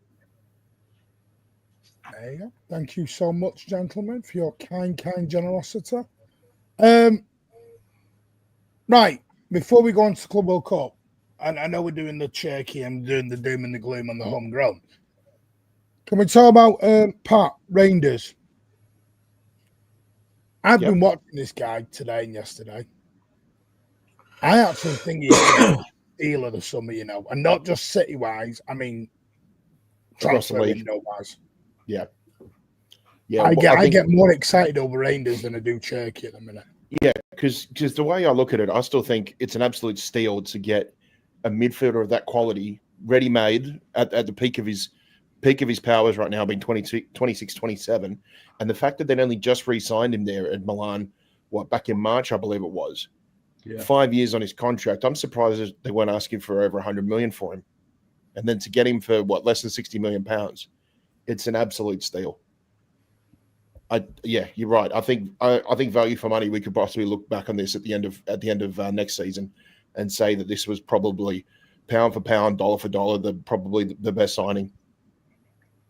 There you go. Thank you so much, gentlemen, for your kind generosity. Right, before we go on to the Club World Cup, and I know we're doing the Cherky and doing the doom and the gloom on the homegrown. Can we talk about Pat Reinders? I've been watching this guy today and yesterday. I actually think he's the deal of the summer, and not just city-wise. I mean, transfer window-wise. Yeah. I get more excited over Reinders than I do Cherky at the minute. Yeah, because the way I look at it, I still think it's an absolute steal to get a midfielder of that quality, ready-made at the peak of his powers right now, being 26, 27. And the fact that they'd only just re-signed him there at Milan, back in March, I believe it was. Yeah. 5 years on his contract. I'm surprised they weren't asking for over 100 million for him. And then to get him for less than 60 million pounds, it's an absolute steal. You're right. I think value for money, we could possibly look back on this at the end of next season and say that this was probably pound for pound, dollar for dollar, probably the best signing,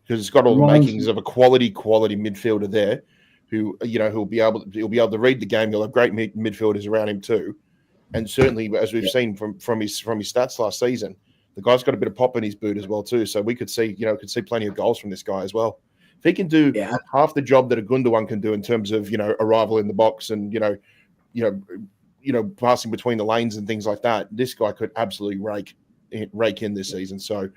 because it's got all the makings of a quality midfielder there, who he'll be able to read the game. He'll have great midfielders around him too, and certainly as we've seen from his stats last season, the guy's got a bit of pop in his boot as well too. So we could see plenty of goals from this guy as well. If he can do half the job that a Gundogan can do in terms of arrival in the box and passing between the lanes and things like that, this guy could absolutely rake in this season. So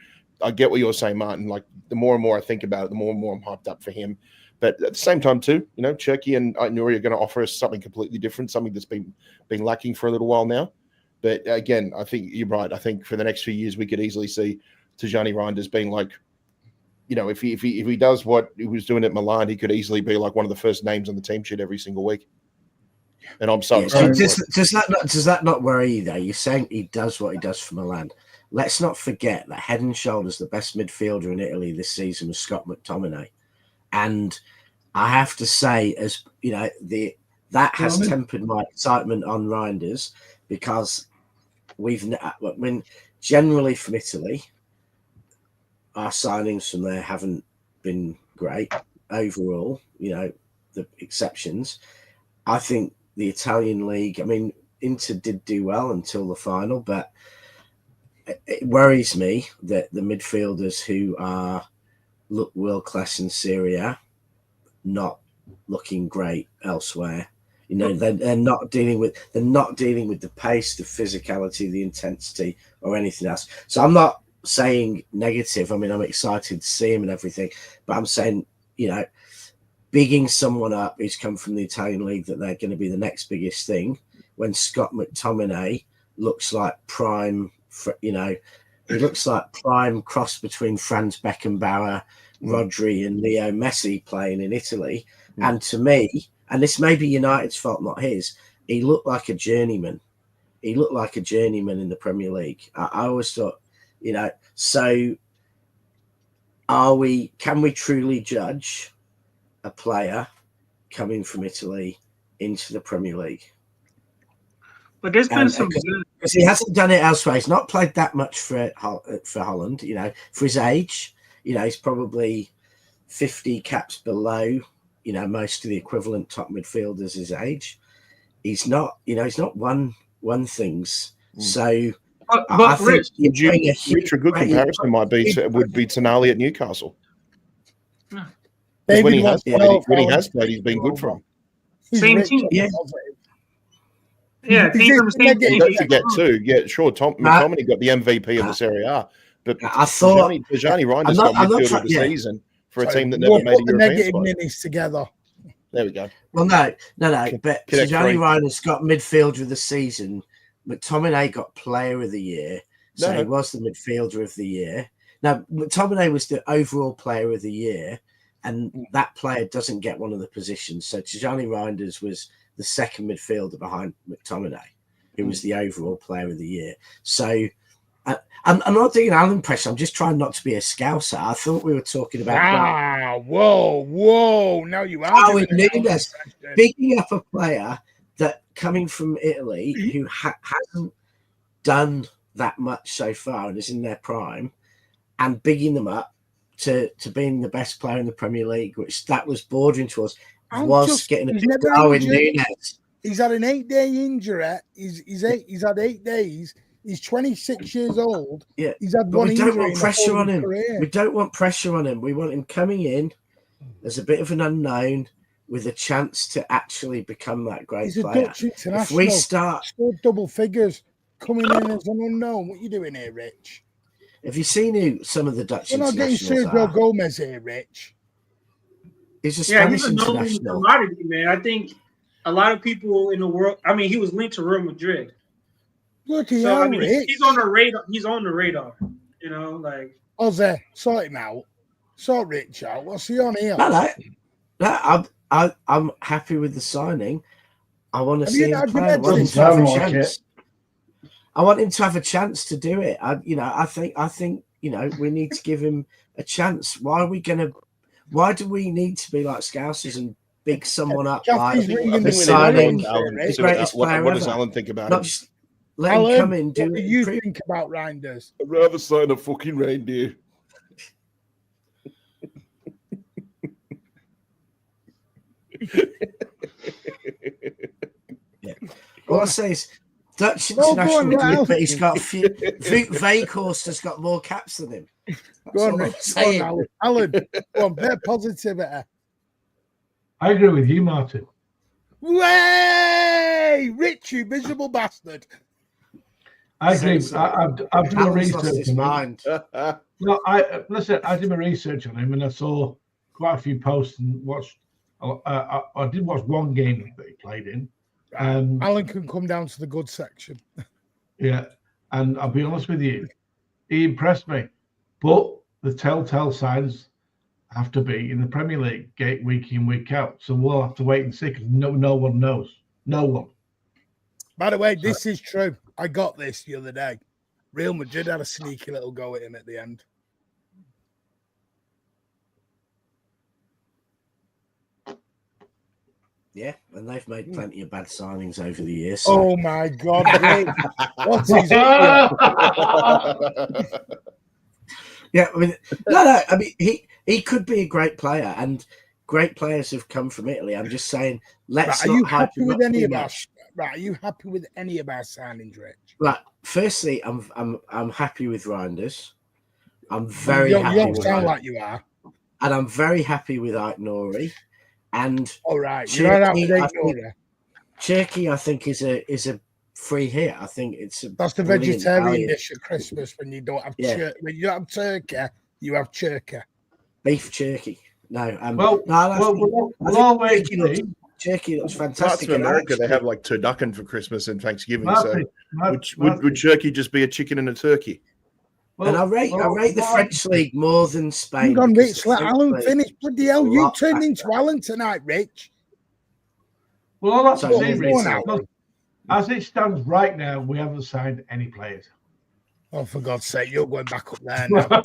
I get what you're saying, Martin. Like the more and more I think about it, the more and more I'm hyped up for him. But at the same time, too, you know, Cherki and Nuri are going to offer us something completely different, something that's been lacking for a little while now. But again, I think you're right. I think for the next few years, we could easily see Tijani Reinders being like, you know, if he does what he was doing at Milan, he could easily be like one of the first names on the team sheet every single week. And I'm so excited. Does that not worry you though? You're saying he does what he does for Milan. Let's not forget that head and shoulders the best midfielder in Italy this season was Scott McTominay, and I have to say, as you know, that has tempered my excitement on Reinders because when generally from Italy, our signings from there haven't been great overall. You know, the exceptions. I think the Italian league, I mean, Inter did do well until the final, but it worries me that the midfielders who look world class in Serie A not looking great elsewhere. You know, they're not dealing with the pace, the physicality, the intensity, or anything else. So I'm not saying negative. I mean, I'm excited to see him and everything, but I'm saying, you know, bigging someone up who's come from the Italian league that they're going to be the next biggest thing when Scott McTominay looks like prime, you know, he looks like prime cross between Franz Beckenbauer, Rodri and Leo Messi playing in Italy. And to me, and this may be United's fault, not his, he looked like a journeyman. He looked like a journeyman in the Premier League. I always thought, you know, so can we truly judge a player coming from Italy into the Premier League? But there's been some because he hasn't done it elsewhere. He's not played that much for Holland. You know, for his age, you know, he's probably 50 caps below, you know, most of the equivalent top midfielders his age. He's not, you know, he's not won things. So but Rich, a good comparison would be Tonali at Newcastle. When he has played, he's been good for him. Same team. Yeah, don't forget too. Yeah, sure. McTominay got the MVP of the Serie A, but I thought Tijani Reinders got midfielder of the season for a team that never made a European spot. Negative together. There we go. Well, no. But Tijani Reinders got midfielder of the season. McTominay got Player of the Year, so he was the midfielder of the year. Now, McTominay was the overall Player of the Year, and that player doesn't get one of the positions. So Tijani Reinders was the second midfielder behind McTominay, who was the overall Player of the Year. So I'm not doing Alan impression. I'm just trying not to be a scouser. I thought we were talking about whoa! Now you are Darwin Núñez picking up a player that coming from Italy who hasn't done that much so far and is in their prime, and bigging them up to being the best player in the Premier League, which that was bordering towards. Getting a Darwin Núñez. He's had an 8-day injury. He's had 8 days. He's 26 years old. Yeah, he's had one injury. We don't want pressure on him. We don't want pressure on him. We want him coming in as a bit of an unknown with a chance to actually become that great he's player. A Dutch international. If we start scored double figures, coming in as an unknown, what are you doing here, Rich? Have you seen who some of the Dutch internationals are? We're not getting Sergio Gomez here, Rich. He's a Spanish he's a international. commodity, man. I think a lot of people in the world. I mean, he was linked to Real Madrid. Bloody hell, Rich. He's on the radar. He's on the radar. You know, like Ozzy, sort him out. Sort Rich out. What's he on here? No, I'm happy with the signing. I want to see him play. I want him to have a chance. I want him to have a chance to do it. I think you know, we need to give him a chance. Why do we need to be like Scousers and big someone up like signing the greatest player What does Alan think about it? Just let him come in. What do you think about Reinders? I'd rather sign a fucking reindeer. Yeah. All I say is Dutch international, but he's got a few. Weghorst has got more caps than him. Go on, Alan. Go on, bit of positivity. I agree with you, Martin. Way, Rich, you miserable bastard. I agree. I've done my research on him. No, I did my research on him, and I saw quite a few posts and watched. I did watch one game that he played in. Alan can come down to the good section. Yeah, and I'll be honest with you, he impressed me. But the telltale signs have to be in the Premier League, week in, week out. So we'll have to wait and see because no one knows. No one. By the way, this is true. I got this the other day. Real Madrid had a sneaky little go at him at the end. Yeah, and they've made plenty of bad signings over the years. So. Oh my God! What's his? Yeah, I mean, no. I mean, he could be a great player, and great players have come from Italy. I'm just saying, let's not hype him up too much. Right, are you happy with any of our signings, Rich? Right. Firstly, I'm happy with Reinders. I'm very happy. You don't sound like you are. And I'm very happy with Aït-Nouri. And all right, Turkey, I think, is a free hit. I think that's the vegetarian dish at Christmas when you don't have when you don't have turkey, you have churkey. Beef jerky. No, Turkey looks fantastic. Parts of America, they have like turducken for Christmas and Thanksgiving. Would turkey just be a chicken and a turkey? Well, and I rate the French league more than Spain. Hang on, Rich, let Alan finish. Bloody hell, you turned into Alan tonight, Rich. Well, all that's Rich. As it stands right now, we haven't signed any players. Oh, for God's sake, you're going back up there now.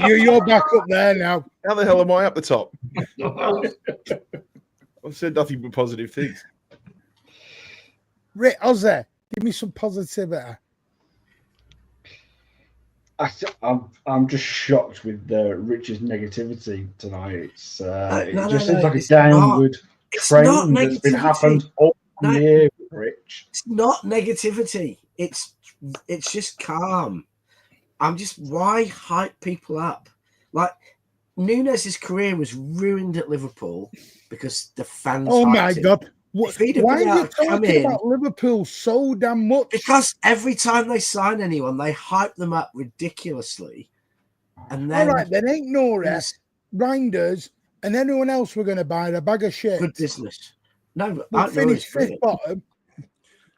You're back up there now. How the hell am I up the top? I've said nothing but positive things. Rick, Ozzy, give me some positivity. I'm just shocked with Rich's negativity tonight. It just seems like a downward trend that's been happened all year, Rich. It's not negativity. It's just calm. Why hype people up? Like Nunes' career was ruined at Liverpool because the fans. Oh my God! Why are you talking about Liverpool so damn much? Because every time they sign anyone, they hype them up ridiculously. And then, all right, then ain't Norris, Reinders, and anyone else we're going to buy a bag of shit. Good business. No, we'll finish fifth bottom.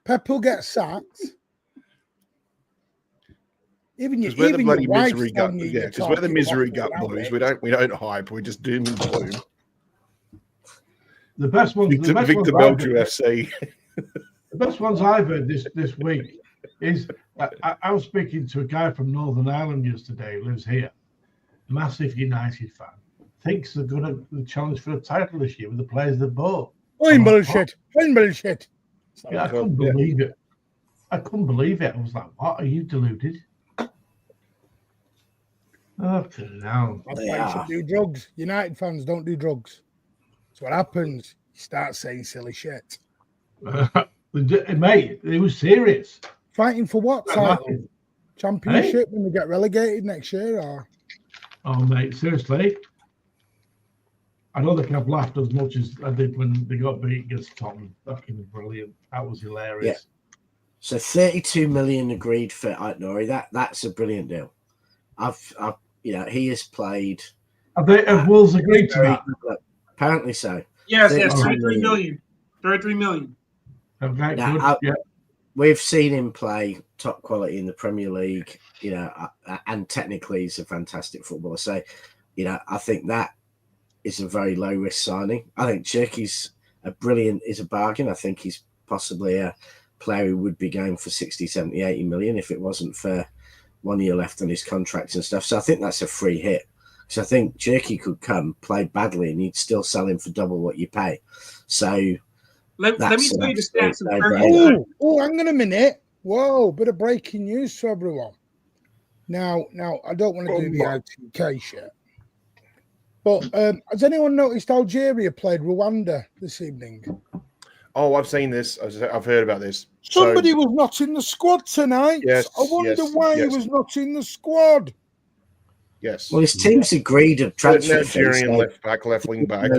Pep will get sacked. Because we're the bloody misery gut. Yeah, because we're the misery gut boys. We don't hype. We just doom and gloom. The best ones, Victor Belgium FC. The best ones I've heard this week is I was speaking to a guy from Northern Ireland yesterday who lives here, massive United fan, thinks they're going to challenge for a title this year with the players they bought. Bullshit. Yeah, I couldn't believe it. I couldn't believe it. I was like, what? Are you deluded? Oh, no. That's why you should do drugs. United fans don't do drugs. That's what happens. You start saying silly shit. Mate, it was serious. Fighting for what title? Championship when they get relegated next year? Or? Oh, mate, seriously. I don't think I've laughed as much as I did when they got beat against Tottenham. Fucking brilliant. That was hilarious. Yeah. So 32 million agreed for Aït-Nouri. That's a brilliant deal. He has played. Have Wolves agreed to that? Apparently so. Yes, 33 million. 33 million. Okay, now, we've seen him play top quality in the Premier League, and technically he's a fantastic footballer. So, I think that is a very low risk signing. I think Cherky's is a bargain. I think he's possibly a player who would be going for 60, 70, 80 million if it wasn't for 1 year left on his contracts and stuff. So I think that's a free hit. Because I think Cherky could come, play badly, and you'd still sell him for double what you pay. So let me tell you the stats of Turkey. Oh, hang on a minute. Whoa, bit of breaking news to everyone. Now, I don't want to do the ITK shit. But has anyone noticed Algeria played Rwanda this evening? Oh, I've seen this. I've heard about this. Somebody was not in the squad tonight. Yes, I wonder why he was not in the squad. Yes. Well, his team's agreed a transfer. Nigerian left wing back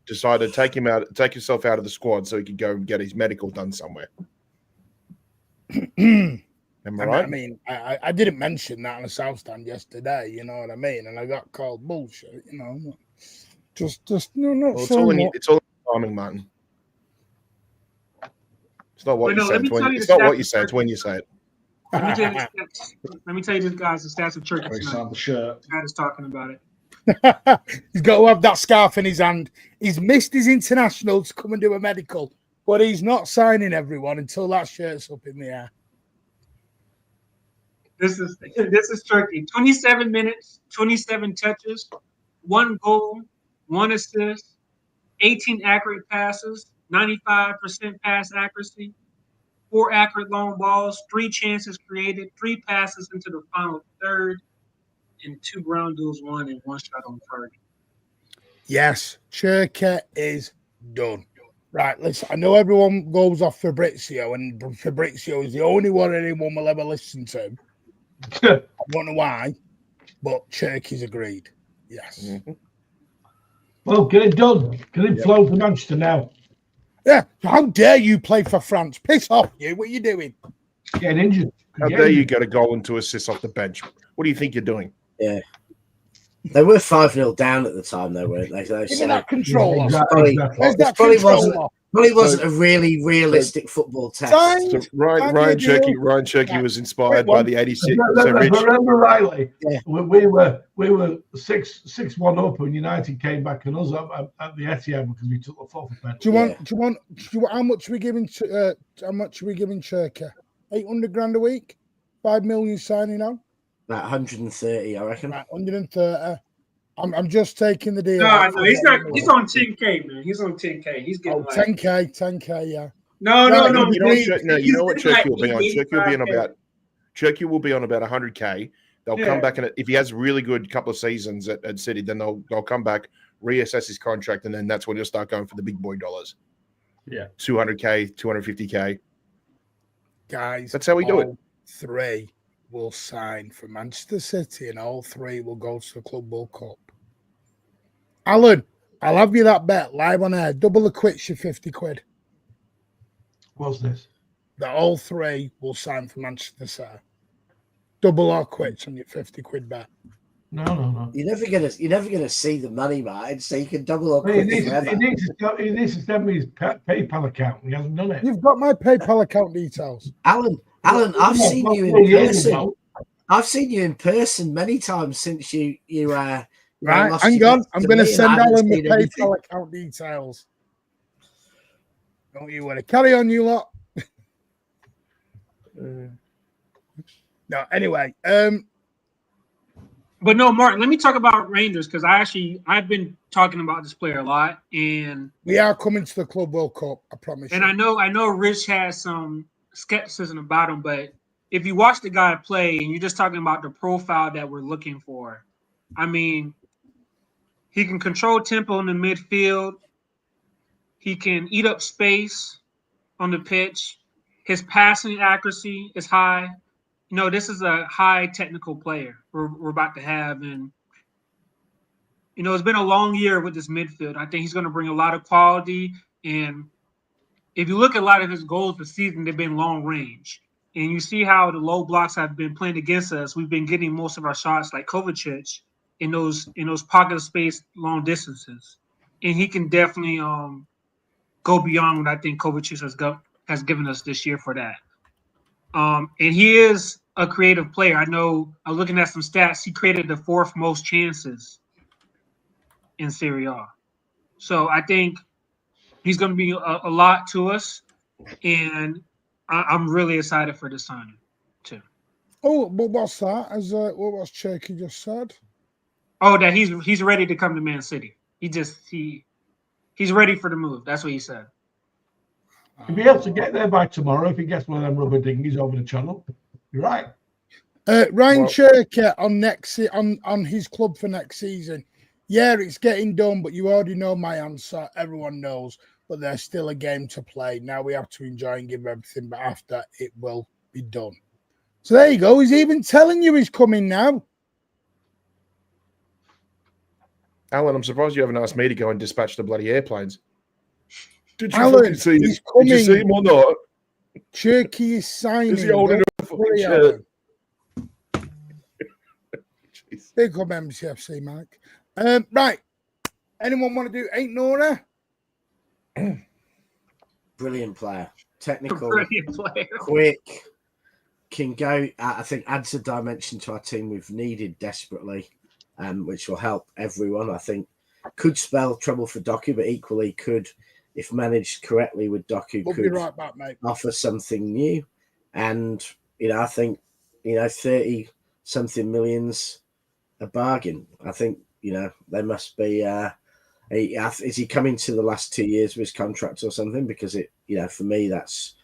decided to take himself out of the squad so he could go and get his medical done somewhere. Am I right? I mean, I didn't mention that on the South Stand yesterday. You know what I mean? And I got called bullshit. You know, just no, not Well, saying it's all in timing, Martin. It's not what But you no, say. let me tell you It's the not what stats you say. It's when you say it. Let me tell you the stats. Let me tell you, guys, the stats of Turkey He tonight. signed the shirt. Chad is talking about it. He's got to have that scarf in his hand. He's missed his international to come and do a medical, but he's not signing everyone until that shirt's up in the air. This is Turkey. 27 minutes, 27 touches, 1 goal, 1 assist, 18 accurate passes, 95% pass accuracy, 4 accurate long balls, 3 chances created, 3 passes into the final third, and 2 ground duels won and 1 shot on target. Yes, Turkey is done. Right, listen, I know everyone goes off Fabrizio, and Fabrizio is the only one anyone will ever listen to. I don't know why, but Turkey's agreed. Yes. Mm-hmm. Well, get it done. Get it flown to Manchester now. Yeah, how dare you play for France? Piss off, you. What are you doing? Getting injured. How dare you get a goal and 2 assists off the bench? What do you think you're doing? Yeah. They were 5-0 down at the time, though, weren't they? So Give me that controller. Exactly. Where's that probably controller? wasn't a really realistic football test. So Ryan Cherky was inspired by the 86. So Rich, remember rightly, we were 6-1 up, and United came back and us at the Etihad because we took the 4th penalty. Do you want? How much are we giving? How much are we giving Turkey? 800 grand a week. 5 million signing on. About 130, I reckon. Right, 130. I'm just taking the deal. No, he's not. He's on 10K, man. He's on 10K. He's getting 10K, yeah. No. You know what Cherky will be on? Cherky will be on about 100K. They'll come back, and if he has a really good couple of seasons at City, then they'll come back, reassess his contract, and then that's when he'll start going for the big boy dollars. Yeah, 200K, 250K. Guys, that's how we do it. 3 will sign for Manchester City, and all 3 will go to the Club World Cup. Alan, I'll have you that bet live on air. Double the quits, you 50 quid. What's this? That all 3 will sign for Manchester City. Double or quits on your 50 quid bet. No. You're never gonna see the money, mate. So you can double or He quits needs forever. to send me his PayPal account. He hasn't done it. You've got my PayPal account details. Alan, I've seen you in person. I've seen you in person many times since you right, hang on. I'm going to send Alan the PayPal account details. Don't you worry. Carry on, you lot. No, anyway. But no, Martin, let me talk about Rangers because I've been talking about this player a lot, and we are coming to the Club World Cup, I promise. And you. I know Rich has some skepticism about him, but if you watch the guy play and you're just talking about the profile that we're looking for, I mean, he can control tempo in the midfield. He can eat up space on the pitch. His passing accuracy is high. You know, this is a high technical player we're about to have. And, you know, it's been a long year with this midfield. I think he's going to bring a lot of quality. And if you look at a lot of his goals this season, they've been long range. And you see how the low blocks have been playing against us. We've been getting most of our shots like Kovacic in those pocket of space, long distances. And he can definitely go beyond what I think Kovacic has given us this year for that. And he is a creative player. I know I'm looking at some stats. He created the 4th most chances in Serie A. So I think he's going to be a lot to us. And I'm really excited for this signing too. Oh, but what's that? What was Cherky just said? Oh, that he's ready to come to Man City. He's ready for the move. That's what he said. He'll be able to get there by tomorrow if he gets one of them rubber dinghies over the channel. You're right. Ryan Cherky on his club for next season. Yeah, it's getting done, but you already know my answer. Everyone knows, but there's still a game to play. Now we have to enjoy and give everything, but after it will be done. So there you go. He's even telling you he's coming now. Alan, I'm surprised you haven't asked me to go and dispatch the bloody airplanes. Did you Alan, see him? He's coming. Did you see him or not? Cherky is signing. Is he holding a Free Alan. Big up MCFC, Mike. Right. Anyone want to do Ain't Nora? Brilliant player. Technical, Brilliant player. quick, can go. I think adds a dimension to our team we've needed desperately, which will help everyone. I think could spell trouble for Doku, but equally could, if managed correctly with Doku, We'll could be right back, mate. offer something new. And I think 30-something millions a bargain. I think they must be. Is he coming to the last 2 years of his contract or something? Because for me that's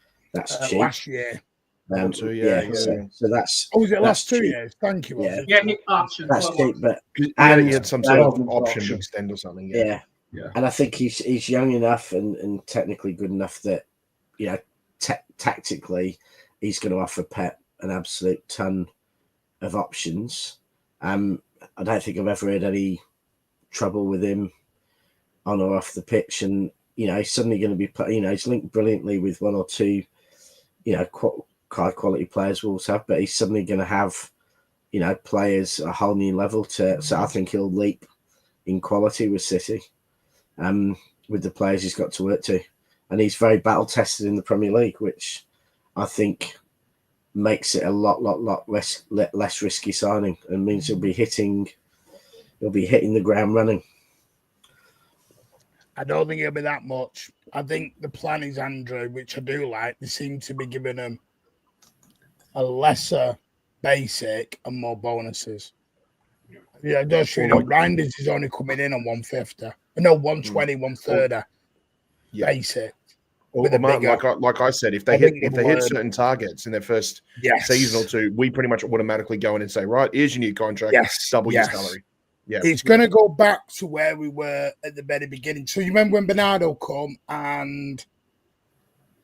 cheap. Last year. So that's. Oh, was it last cheap. 2 years? Thank you. Yeah, option. That's cheap, but and he had some sort of option to extend or something. Yeah. And I think he's young enough and technically good enough that tactically he's going to offer Pep an absolute ton of options. I don't think I've ever had any trouble with him on or off the pitch, and he's suddenly going to be he's linked brilliantly with one or two high quality players Wolves have, but he's suddenly going to have players a whole new level so I think he'll leap in quality with City, with the players he's got to work to, and he's very battle tested in the Premier League, which I think makes it a lot less risky signing, and means he'll be hitting the ground running. I don't think it'll be that much. I think the plan is Andrew, which I do like. They seem to be giving him a lesser basic and more bonuses. Yeah, just Reinders is only coming in on 150. No, 120, 130 basic. Like I said, if they hit certain targets in their first season or two, we pretty much automatically go in and say, right, here's your new contract, double your salary. Yeah, it's going to go back to where we were at the very beginning. So you remember when Bernardo come and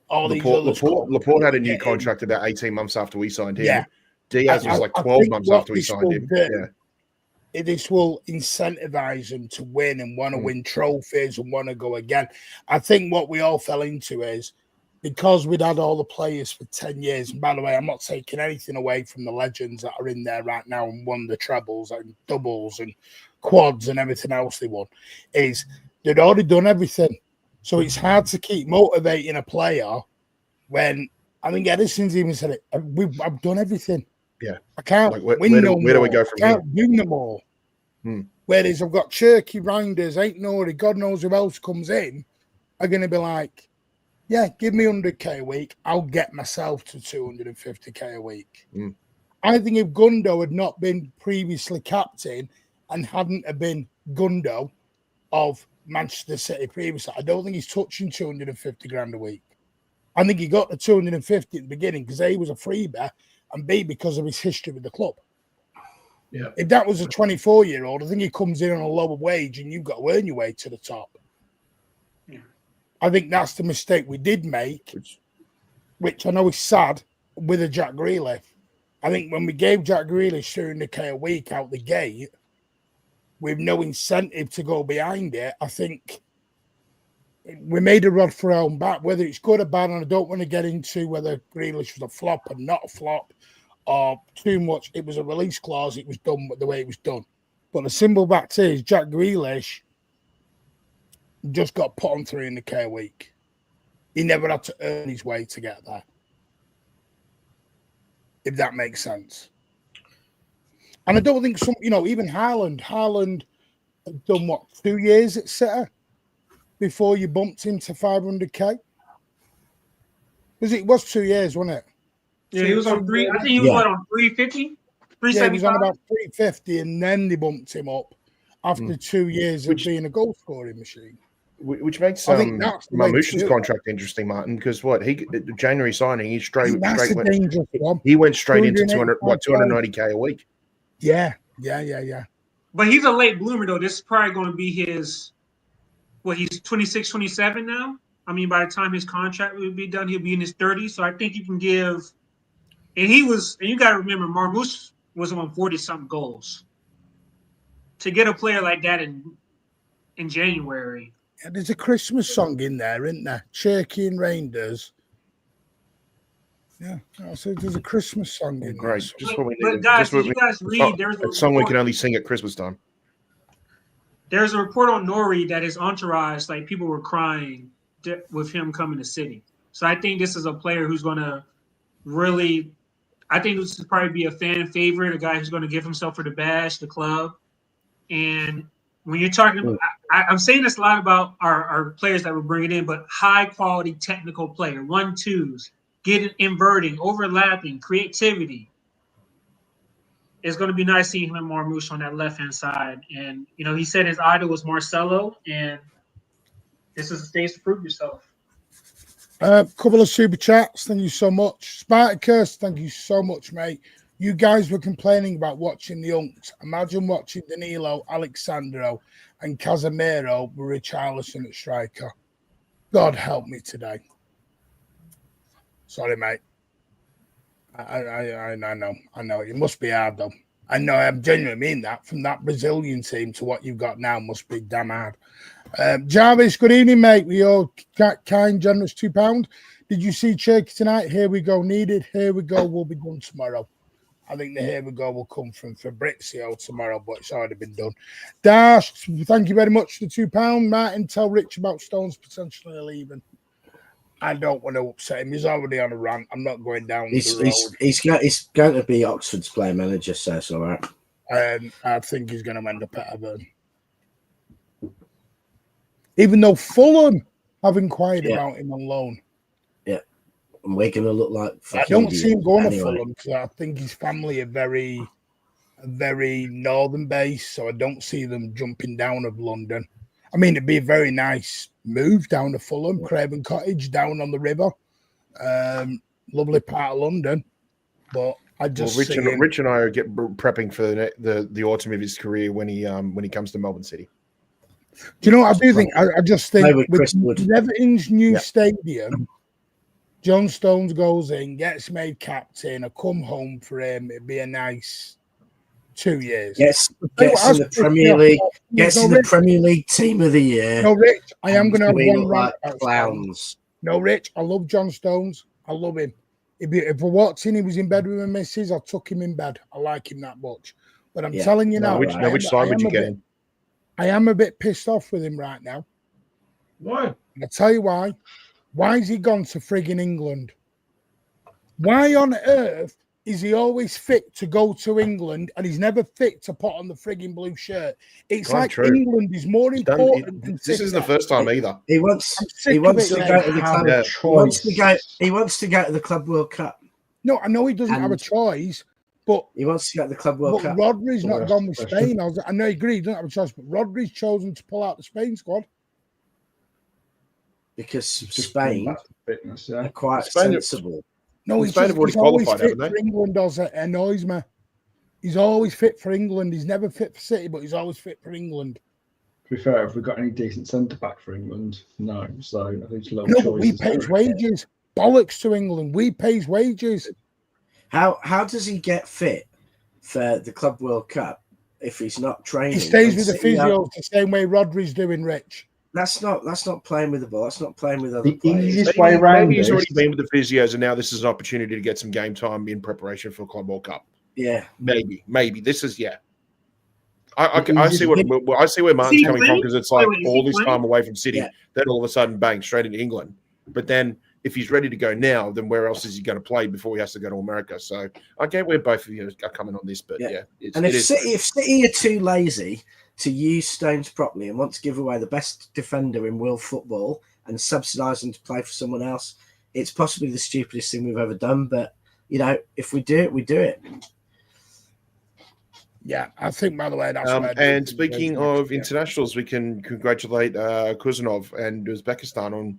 all these others Laporte had a new contract about 18 months after we signed him. Yeah. Diaz was like 12 months after we signed him. This will incentivize them to win and want to win trophies and want to go again. I think what we all fell into is because we'd had all the players for 10 years, and by the way, I'm not taking anything away from the legends that are in there right now and won the trebles and doubles and quads and everything else they won, is they'd already done everything. So it's hard to keep motivating a player when, I think Edison's even said it, I've done everything. Yeah. I can't win no more. Where do we go from here? I can't do no more. Whereas I've got Cherky, Reinders, Ain't Nori, God knows who else comes in, are going to be like, yeah, give me 100k a week. I'll get myself to 250k a week. I think if Gundo had not been previously captain and hadn't have been Gundo of Manchester City previously, I don't think he's touching 250 grand a week. I think he got the 250 at the beginning because A, was a freebie, and B, because of his history with the club. Yeah. If that was a 24-year-old, I think he comes in on a lower wage and you've got to earn your way to the top. I think that's the mistake we did make, which I know is sad, with a Jack Grealish. I think when we gave Jack Grealish 200k a week out the gate, with no incentive to go behind it, I think we made a rod for our own back. Whether it's good or bad, and I don't want to get into whether Grealish was a flop or not a flop, or too much. It was a release clause. It was done the way it was done. But the simple fact is, Jack Grealish just got put on 300k a week. He never had to earn his way to get there. If that makes sense. And I don't think even Haaland had done what, 2 years at City before you bumped him to 500k? It was 2 years, wasn't it? Yeah, he was on three. I think he was on 350, 375. Yeah, he was on about 350, and then they bumped him up after 2 years of being a goal scoring machine. Which makes Mamouche's contract interesting, Martin, because January signing, he went straight into 290k a week. Yeah. But he's a late bloomer, though. This is probably going to be his, he's 26, 27 now. I mean, by the time his contract will be done, he'll be in his 30s. So I think you can give, and you got to remember, Marmouche was on 40-something goals. To get a player like that in January. Yeah, there's a Christmas song in there, isn't there? Cherky and Reinders. Yeah. Oh, so there's a Christmas song in Great. there. Just what we But need. guys, Just what did you guys read? There's a song we can only sing at Christmas time. There's a report on Nori that his entourage, like people were crying with him coming to City. So I think this is a player who's going to really, I think this will probably be a fan favorite, a guy who's going to give himself for the badge, the club. And when you're talking about, I'm saying this a lot about our players that we're bringing in, but high quality technical player, 1-2s, getting inverting, overlapping, creativity. It's going to be nice seeing him and Marmoush on that left-hand side. And, you know, he said his idol was Marcelo, and this is a stage to prove yourself. Couple of super chats. Thank you so much. Spartacus, thank you so much, mate. You guys were complaining about watching the Unks. Imagine watching Danilo, Alexandro, and Casemiro with Richarlison at striker. God help me today. Sorry, mate. I know. It must be hard, though. I know, I genuinely mean that. From that Brazilian team to what you've got now must be damn hard. Jarvis, good evening, mate. We all kind, generous £2. Did you see Cherky tonight? Here we go. Needed. Here we go. Will be done tomorrow. I think the here we go will come from Fabrizio tomorrow, but it's already been done. Dash, thank you very much for the £2. Martin, tell Rich about Stones potentially leaving. I don't want to upset him. He's already on a rant. I'm not going down the road. He's going to be Oxford's player manager, so it's all right. I think he's going to end up at Everton. Even though Fulham have inquired about him on loan. Yeah. And we're going to look like I don't see him going to Fulham because I think his family are very northern based, so I don't see them jumping down of London. I mean, it'd be a very nice move down to Fulham, Craven Cottage, down on the river. Lovely part of London. But I just Rich and I are prepping for the autumn of his career when he comes to Melbourne City. Do you know what I do think? I just think with Everton's new stadium, John Stones goes in, gets made captain, I come home for him. It'd be a nice 2 years. Gets in the Premier League. Gets in the Premier League team of the year. No, Rich, I am going to have one like clowns. No, Rich, I love John Stones. I love him. If I walked in, he was in bed with my missus, I took him in bed. I like him that much. But I'm telling you now, which side would you get in? I am a bit pissed off with him right now. Why? I'll tell you why. Why has he gone to frigging England? Why on earth is he always fit to go to England and he's never fit to put on the frigging blue shirt? It's like true. England is more important than this isn't the first time either. He wants to go to the club. He wants to go to the Club World Cup. No, I know he doesn't have a choice. But he wants to get the Club World Cup. Rodri's not gone with Spain. I know he agreed he doesn't have a choice, but Rodri's chosen to pull out the Spain squad. Because Spain are quite sensible. No, he's always fit for England, it annoys me. He's always fit for England. He's never fit for City, but he's always fit for England. To be fair, have we got any decent centre-back for England? No. So I think it's low choices. But we pay his wages. Bollocks to England. We pay his wages. How does he get fit for the Club World Cup if he's not training? He stays with the physio the same way Rodri's doing, Rich. That's not playing with the ball. That's not playing with other players. Easiest way around maybe he's already been with the physios, and now this is an opportunity to get some game time in preparation for Club World Cup. Yeah, maybe this is I see where Martin's coming from, because it's like all this time away from City, then all of a sudden bang straight into England. But then if he's ready to go now, then where else is he going to play before he has to go to America? So I get where both of you are coming on this, but if City are too lazy to use Stones properly and want to give away the best defender in world football and subsidise them to play for someone else, it's possibly the stupidest thing we've ever done. But if we do it, we do it. Yeah, I think, by the way, that's and speaking of internationals, we can congratulate Kuzanov and Uzbekistan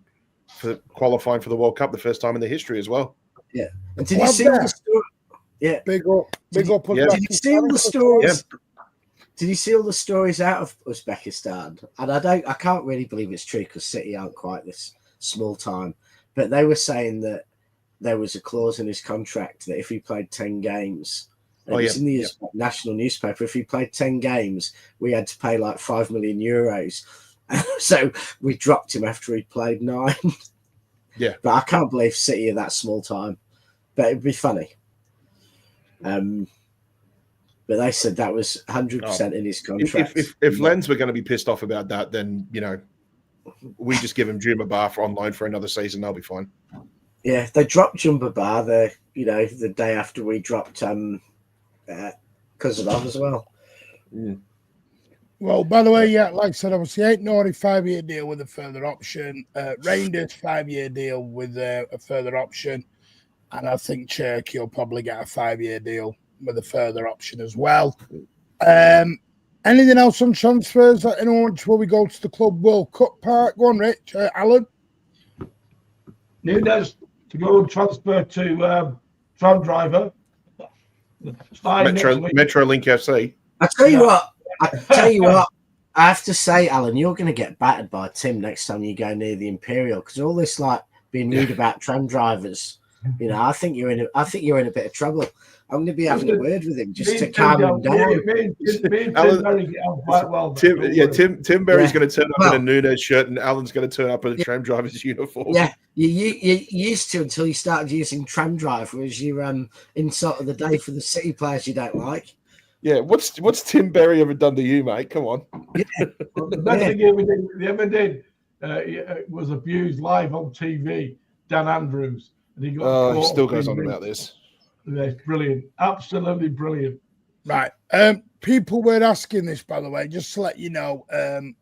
for qualifying for the World Cup the first time in their history as well. Yeah. And did you see all the stories? Yeah. Big up. Did you see all the stories? Yeah. Did you see all the stories out of Uzbekistan? And I can't really believe it's true because City aren't quite this small time. But they were saying that there was a clause in his contract that if he played 10 games, it was in the national newspaper, if he played 10 games, we had to pay like €5 million. So we dropped him after he played 9. Yeah. But I can't believe City are that small time. but it'd be funny. But they said that was 100% in his contract. If Lens were going to be pissed off about that, then we just give him Juma Bar on loan for another season. They'll be fine. Yeah, they dropped Jumba Bar the day after we dropped Kuzanov as well. Mm. Well, by the way, yeah, like I said, obviously, 5-year deal with a further option. Rangers 5-year deal with a further option, and I think Cherky will probably get a 5-year deal with a further option as well. Anything else on transfers that anyone before we go to the Club World Cup part? Go on, Rich. Alan? Nunes to go and transfer to Tram Driver. Metrolink FC. I tell you what, I have to say, Alan, you're going to get battered by Tim next time you go near the Imperial, because all this being rude about tram drivers, I think you're in a bit of trouble. I'm going to be having a word with him just to calm him down. Tim Berry's going to turn up in a Nunes shirt, and Alan's going to turn up in a tram driver's uniform. Yeah, you used to until you started using tram driver as your insult of the day for the City players you don't like. Yeah, what's Tim Berry ever done to you, mate? Come on. Yeah. Well, the best thing he ever did was abused live on TV. Dan Andrews, and he got. He still goes on about this. Yeah, brilliant, absolutely brilliant. Right. People were asking this, by the way, just to let you know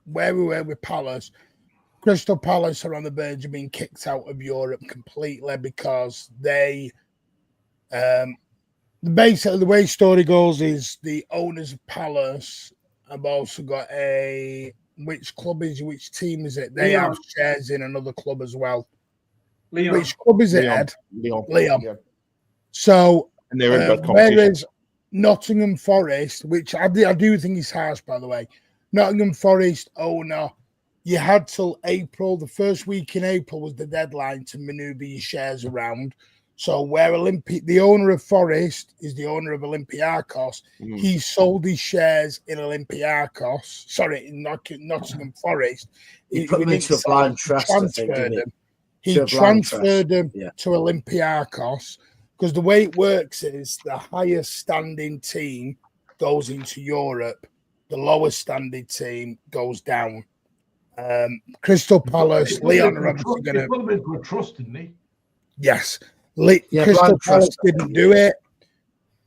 where we were with Palace. Crystal Palace are on the verge of being kicked out of Europe completely because they. Basically, the way story goes is the owners of Palace have also got which team is it? They have shares in another club as well. Leon. Which club is it, Ed? Leon. Yeah. So, and they're in both competitions. Whereas Nottingham Forest, which I do think is harsh, by the way, Nottingham Forest owner, you had till April. The first week in April was the deadline to maneuver your shares around. So where the owner of Forest is the owner of Olympiacos, he sold his shares in Olympiacos. Sorry, in Nottingham Forest. He put them into a blind trust. He transferred them to Olympiacos because the way it works is the highest standing team goes into Europe, the lowest standing team goes down. Crystal Palace, Leon are obviously going to. He put them into a trust, didn't he? Yes. Crystal Palace didn't do it,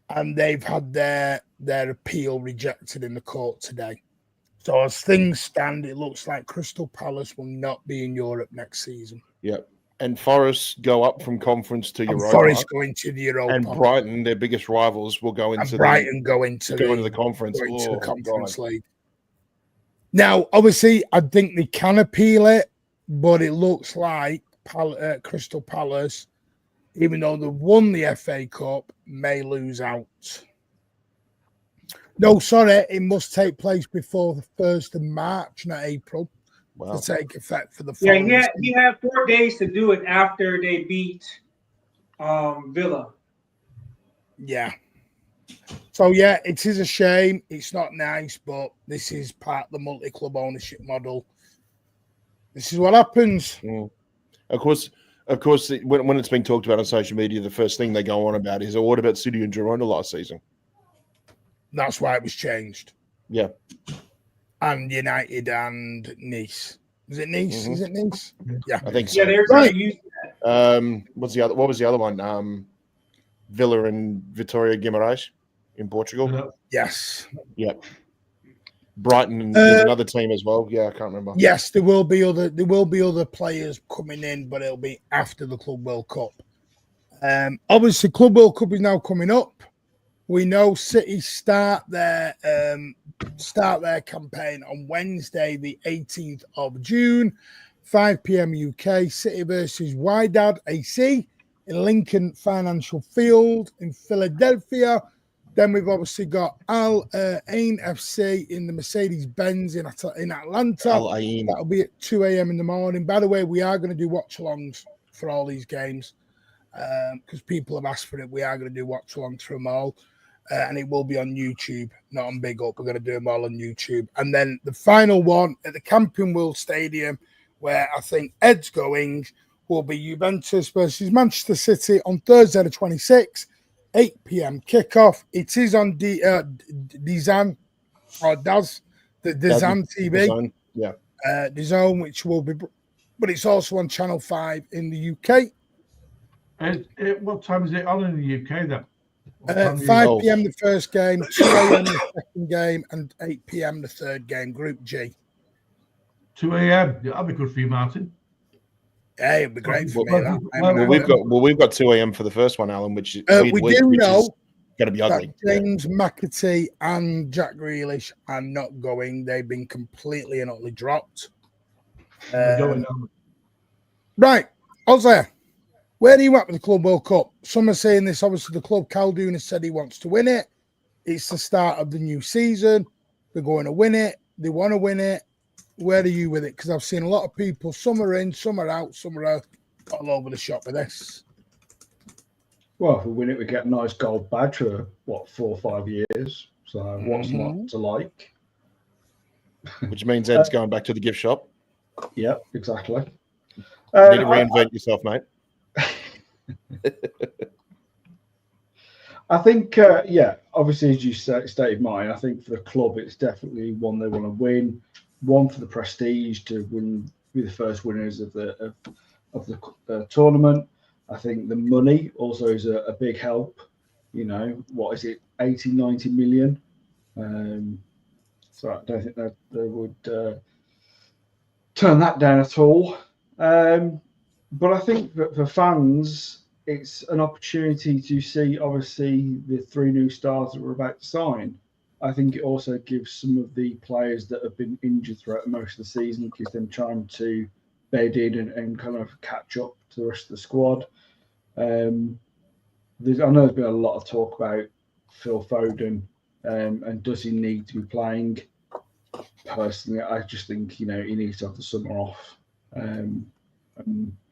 and they've had their appeal rejected in the court today. So as things stand, it looks like Crystal Palace will not be in Europe next season. Yep. And Forest go up from conference to Europa. Forest going to the Europa. And Brighton, their biggest rivals, will go into go into the conference. Into the Conference League. Now, obviously, I think they can appeal it, but it looks like Crystal Palace, even though they won the FA Cup, may lose out. No, sorry, it must take place before the 1st of March, not April, to take effect for the following. Yeah, he had 4 days to do it after they beat Villa. Yeah. So, yeah, it is a shame. It's not nice, but this is part of the multi-club ownership model. This is what happens. Mm. Of course, when it's been talked about on social media, the first thing they go on about is, what about City and Girona last season? That's why it was changed. Yeah. And United and Nice. Is it Nice? Mm-hmm. Is it Nice? Yeah. I think so. Yeah, they're trying to use that. What was the other one? Villa and Vitória Guimarães in Portugal. Yes. Yep. Brighton and there's another team as well. Yeah, I can't remember. Yes, there will be other players coming in, but it'll be after the Club World Cup. Obviously, Club World Cup is now coming up. We know City start their campaign on Wednesday, the 18th of June, 5 p.m. UK. City versus Wydad AC in Lincoln Financial Field in Philadelphia. Then we've obviously got Al Ain FC in the Mercedes-Benz in Atlanta. Al Ain. That'll be at 2 a.m. in the morning. By the way, we are going to do watch-alongs for all these games because people have asked for it. We are going to do watch-alongs for them all. And it will be on YouTube, not on Big Up. We're going to do them all on YouTube. And then the final one at the Camping World Stadium, where I think Ed's going, will be Juventus versus Manchester City on Thursday the 26th, 8 p.m. kickoff. It is on DAZN or DAZ, the DAZN TV. DAZN, yeah. DAZN, which will be, but it's also on Channel 5 in the UK. What time is it on in the UK then? 5 p.m. the first game, 2 a.m. the second game, and 8 p.m. the third game, Group G. 2 a.m. Yeah, that'll be good for you, Martin. Yeah, it'd be great for me. We've got 2 a.m. for the first one, Alan, which we do know going to be ugly. James McAtee and Jack Grealish are not going. They've been completely and utterly dropped. Right, Ozzy, where are you at with the Club World Cup? Some are saying this. Obviously, the club, Khaldun, has said he wants to win it. It's the start of the new season. They're going to win it. They want to win it. Where are you with it? Because I've seen a lot of people, some are in, some are out, some are out, all over the shop with this. Well, if we win it, we get a nice gold badge for, 4 or 5 years. So what's not to like? Which means Ed's going back to the gift shop. Yeah, exactly. You need to reinvent yourself, mate. I think, obviously, as you stated, mine, I think for the club, it's definitely one they want to win. One for the prestige to be the first winners of the tournament. I think the money also is a big help. You know, what is it, 80, 90 million? So I don't think that they would turn that down at all. But I think that for fans, it's an opportunity to see, obviously, the 3 new stars that we're about to sign. I think it also gives some of the players that have been injured throughout most of the season, gives them time to bed in and kind of catch up to the rest of the squad. I know there's been a lot of talk about Phil Foden and does he need to be playing? Personally, I just think, he needs to have the summer off. And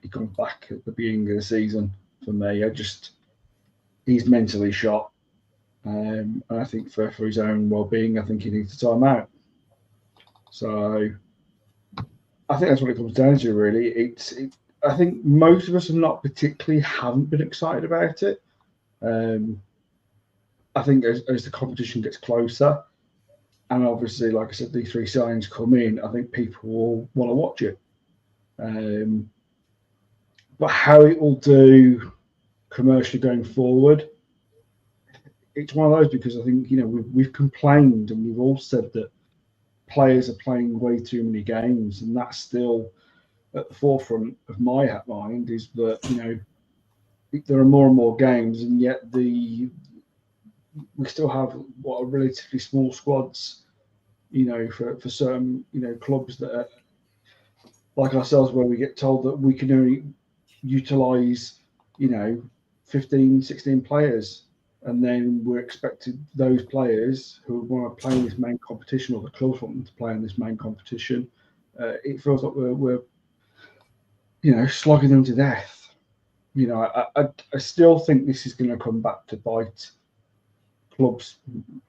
he comes back at the beginning of the season. For me, he's mentally shot. And I think for his own well-being, I think he needs to time out. So I think that's what it comes down to, really. I think most of us haven't been excited about it. I think as the competition gets closer, and obviously, like I said, these 3 signings come in, I think people will want to watch it. But how it will do commercially going forward, it's one of those, because I think, we've complained and we've all said that players are playing way too many games, and that's still at the forefront of my mind, is that, there are more and more games, and yet we still have what are relatively small squads, for certain, clubs that are like ourselves, where we get told that we can only utilise, 15, 16 players. And then we're expected those players who want to play in this main competition, or the clubs want them to play in this main competition. It feels like we're slogging them to death. I still think this is going to come back to bite clubs,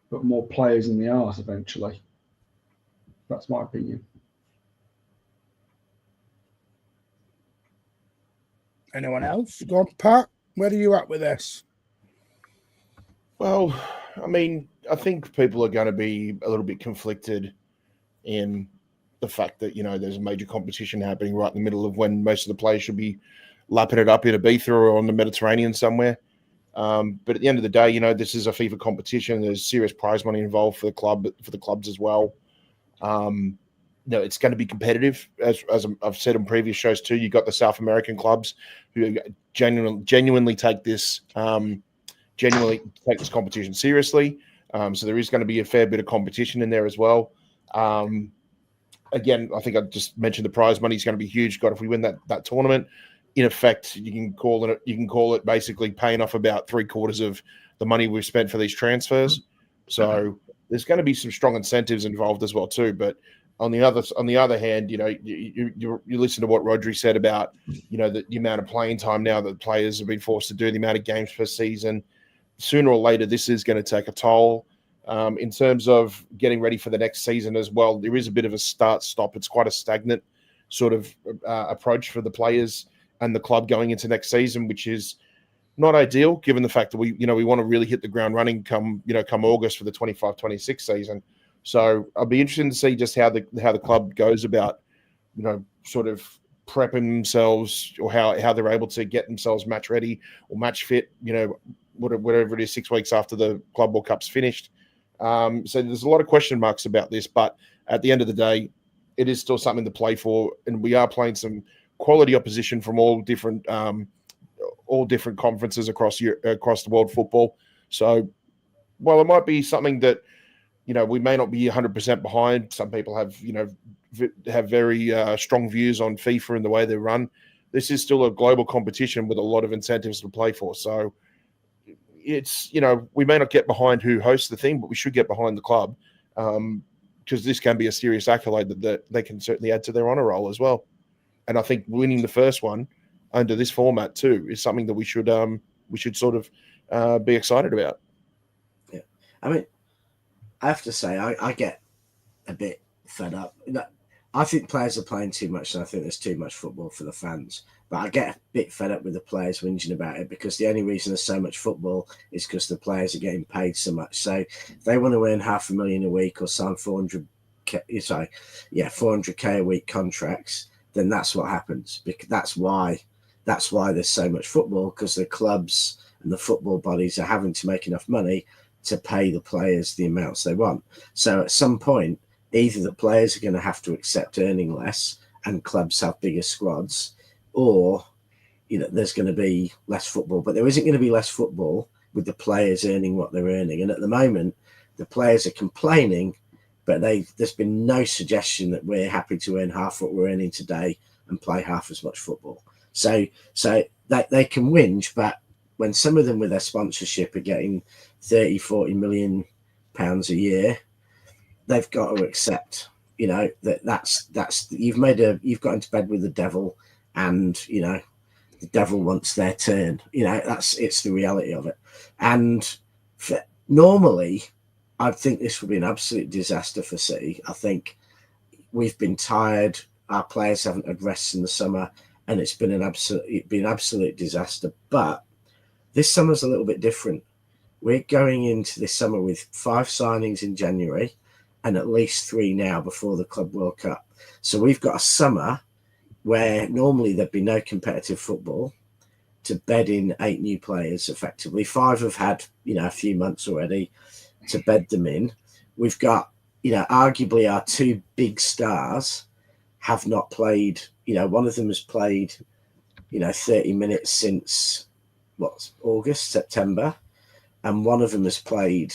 but more players in the arse eventually. That's my opinion. Anyone else? Go on, Pat. Where are you at with this? Well, I mean, I think people are going to be a little bit conflicted in the fact that, there's a major competition happening right in the middle of when most of the players should be lapping it up in Ibiza or on the Mediterranean somewhere. But at the end of the day, this is a FIFA competition. There's serious prize money involved for the clubs as well. It's going to be competitive. As I've said on previous shows too, you've got the South American clubs who genuinely take this competition seriously. So there is going to be a fair bit of competition in there as well. Again, I think I just mentioned the prize money is going to be huge. God, if we win that tournament, in effect, you can call it basically paying off about 3/4 of the money we've spent for these transfers. So there's going to be some strong incentives involved as well too. But on the other hand, you listen to what Rodri said about the amount of playing time now that players have been forced to do, the amount of games per season. Sooner or later, this is going to take a toll. In terms of getting ready for the next season as well, there is a bit of a start-stop. It's quite a stagnant sort of approach for the players and the club going into next season, which is not ideal given the fact that we want to really hit the ground running come August for the 25-26 season. So I'll be interested to see just how the club goes about, sort of prepping themselves, or how they're able to get themselves match ready or match fit, whatever it is, 6 weeks after the Club World Cup's finished. So there's a lot of question marks about this, but at the end of the day, it is still something to play for, and we are playing some quality opposition from all different conferences across the world football. So while it might be something that we may not be 100% behind, some people have very strong views on FIFA and the way they run. This is still a global competition with a lot of incentives to play for. So it's we may not get behind who hosts the thing, but we should get behind the club, because this can be a serious accolade that they can certainly add to their honour roll as well. And I think winning the first one under this format too is something that we should sort of be excited about. Yeah, I mean, I have to say I get a bit fed up. I think players are playing too much, and I think there's too much football for the fans. But I get a bit fed up with the players whinging about it, because the only reason there's so much football is because the players are getting paid so much. So if they want to earn $500,000 a week or sign 400K a week contracts, then that's what happens. Because that's why there's so much football, because the clubs and the football bodies are having to make enough money to pay the players the amounts they want. So at some point, either the players are going to have to accept earning less and clubs have bigger squads, or there's going to be less football. But there isn't going to be less football with the players earning what they're earning. And at the moment, the players are complaining, but there's been no suggestion that we're happy to earn half what we're earning today and play half as much football. So they can whinge, but when some of them with their sponsorship are getting 30-40 million pounds a year, they've got to accept, that's you've got into bed with the devil, and the devil wants their turn. It's the reality of it. And normally, I think this would be an absolute disaster for City. I think we've been tired. Our players haven't had rests in the summer, and it's been an absolute disaster. But this summer's a little bit different. We're going into this summer with 5 signings in January and at least 3 now before the Club World Cup. So we've got a summer where normally there'd be no competitive football to bed in 8 new players effectively. 5 have had, a few months already to bed them in. We've got, arguably our 2 big stars have not played. One of them has played, 30 minutes since August, September, and one of them has played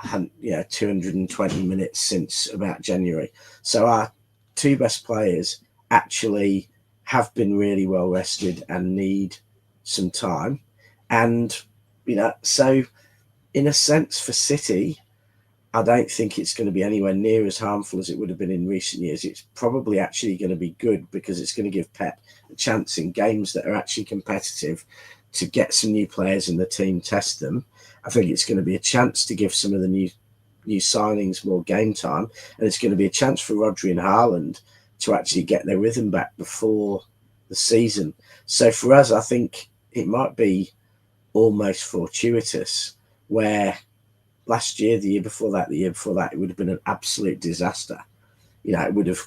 220 minutes since about January. So our 2 best players actually have been really well rested and need some time. And so in a sense for City, I don't think it's going to be anywhere near as harmful as it would have been in recent years. It's probably actually going to be good, because it's going to give Pep a chance in games that are actually competitive to get some new players in the team, test them. I think it's going to be a chance to give some of the new signings more game time, and it's going to be a chance for Rodri and Haaland to actually get their rhythm back before the season. So for us, I think it might be almost fortuitous, where last year, the year before that, it would have been an absolute disaster. It would have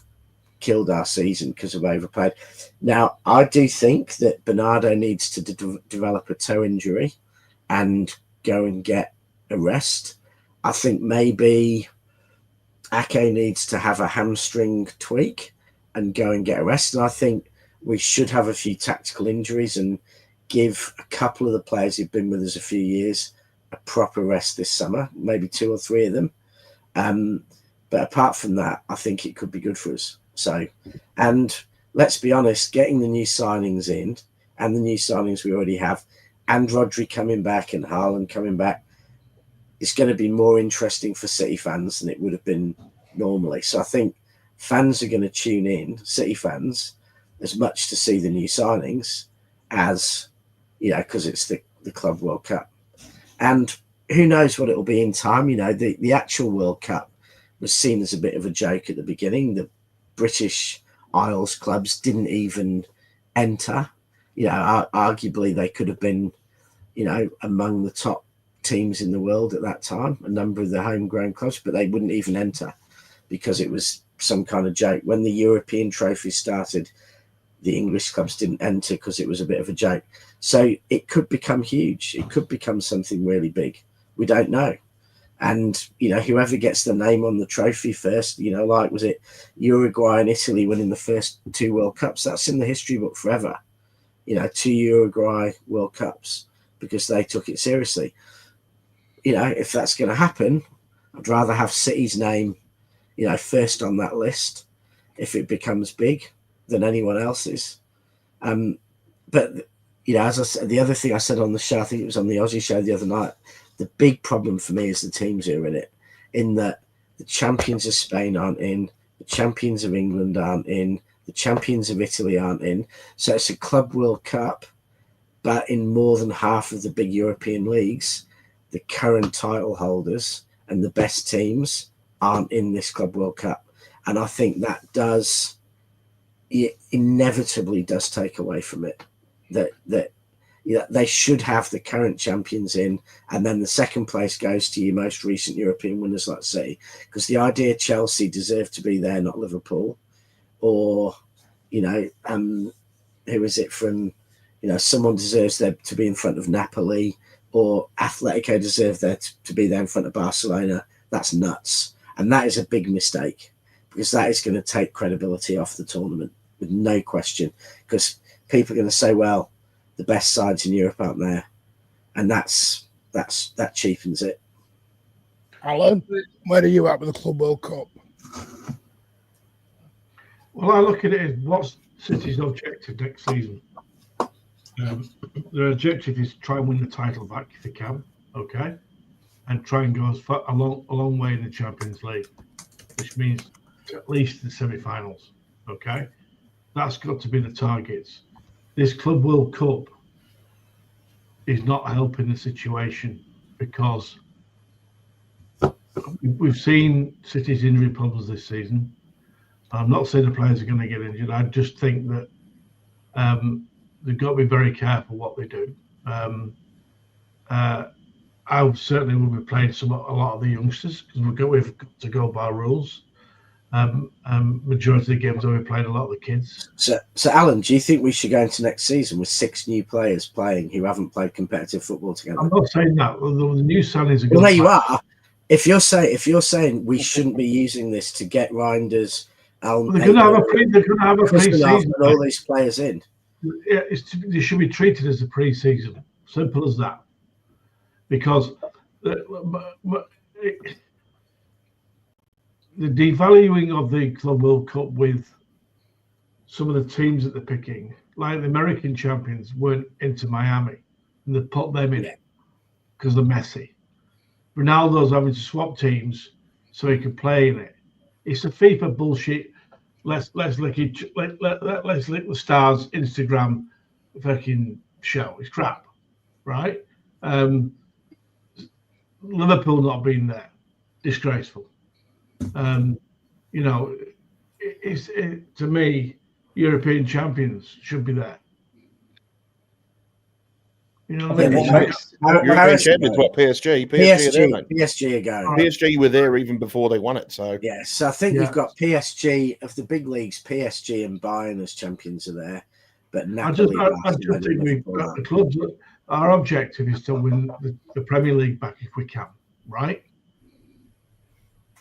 killed our season because of overplayed. Now, I do think that Bernardo needs to develop a toe injury and go and get a rest. I think maybe Ake needs to have a hamstring tweak and go and get a rest. And I think we should have a few tactical injuries and give a couple of the players who've been with us a few years a proper rest this summer, maybe 2 or 3 of them. But apart from that, I think it could be good for us. So, and let's be honest, getting the new signings in, and the new signings we already have, and Rodri coming back and Haaland coming back, it's going to be more interesting for City fans than it would have been normally. So I think fans are going to tune in, City fans, as much to see the new signings as, because it's the Club World Cup. And who knows what it'll be in time. The actual World Cup was seen as a bit of a joke at the beginning. The British Isles clubs didn't even enter. arguably they could have been, among the top teams in the world at that time, a number of the homegrown clubs, but they wouldn't even enter because it was some kind of joke. When the European trophies started, the English clubs didn't enter because it was a bit of a joke. So it could become huge. It could become something really big. We don't know. And, whoever gets the name on the trophy first, like was it Uruguay and Italy winning the first 2 World Cups? That's in the history book forever. 2 Uruguay World Cups because they took it seriously. If that's going to happen, I'd rather have City's name, first on that list if it becomes big than anyone else's. But, as I said, the other thing I said on the show, I think it was on the Aussie show the other night, the big problem for me is the teams who are in it, in that the champions of Spain aren't in, the champions of England aren't in, the champions of Italy aren't in. So it's a Club World Cup, but in more than half of the big European leagues, the current title holders and the best teams aren't in this Club World Cup. And I think that it inevitably does take away from it. That they should have the current champions in, and then the second place goes to your most recent European winners like City. Because the idea Chelsea deserve to be there, not Liverpool, or who is it from? Someone deserves there to be in front of Napoli, or Atletico deserve there to be there in front of Barcelona. That's nuts, and that is a big mistake because that is going to take credibility off the tournament with no question. Because people are going to say, well, the best sides in Europe aren't there, and that cheapens it. Alan, where are you at with the Club World Cup? Well, I look at it as what's City's objective next season. Their objective is to try and win the title back if they can, okay, and try and go a long way in the Champions League, which means at least the semi-finals, okay. That's got to be the targets. This Club World Cup is not helping the situation because we've seen City's injury problems this season. I'm not saying the players are going to get injured. I just think that they've got to be very careful what they do. I certainly will be playing a lot of the youngsters because we've got to go by rules. Majority of the games I'll be playing a lot of the kids. So Alan, do you think we should go into next season with 6 new players playing who haven't played competitive football together? I'm not saying that. The new signings are good. Well, there you are. If you're saying we shouldn't be using this to get Reinders, they're going to have a pre-season and all these players in. Yeah, they should be treated as a pre-season. Simple as that. Because the devaluing of the Club World Cup with some of the teams that they're picking, like the American champions weren't into Miami, and they put them in it because they're Messi. Ronaldo's having to swap teams so he can play in it. It's the FIFA bullshit. Let's lick the stars Instagram fucking show. It's crap, right? Liverpool not being there, disgraceful. To me, European champions should be there. European champions, what, PSG? PSG are going. PSG were there even before they won it. So yes, I think you've got PSG of the big leagues. PSG and Bayern as champions are there, but Napoli. I just think the clubs. Our objective is to win the Premier League back if we can, right?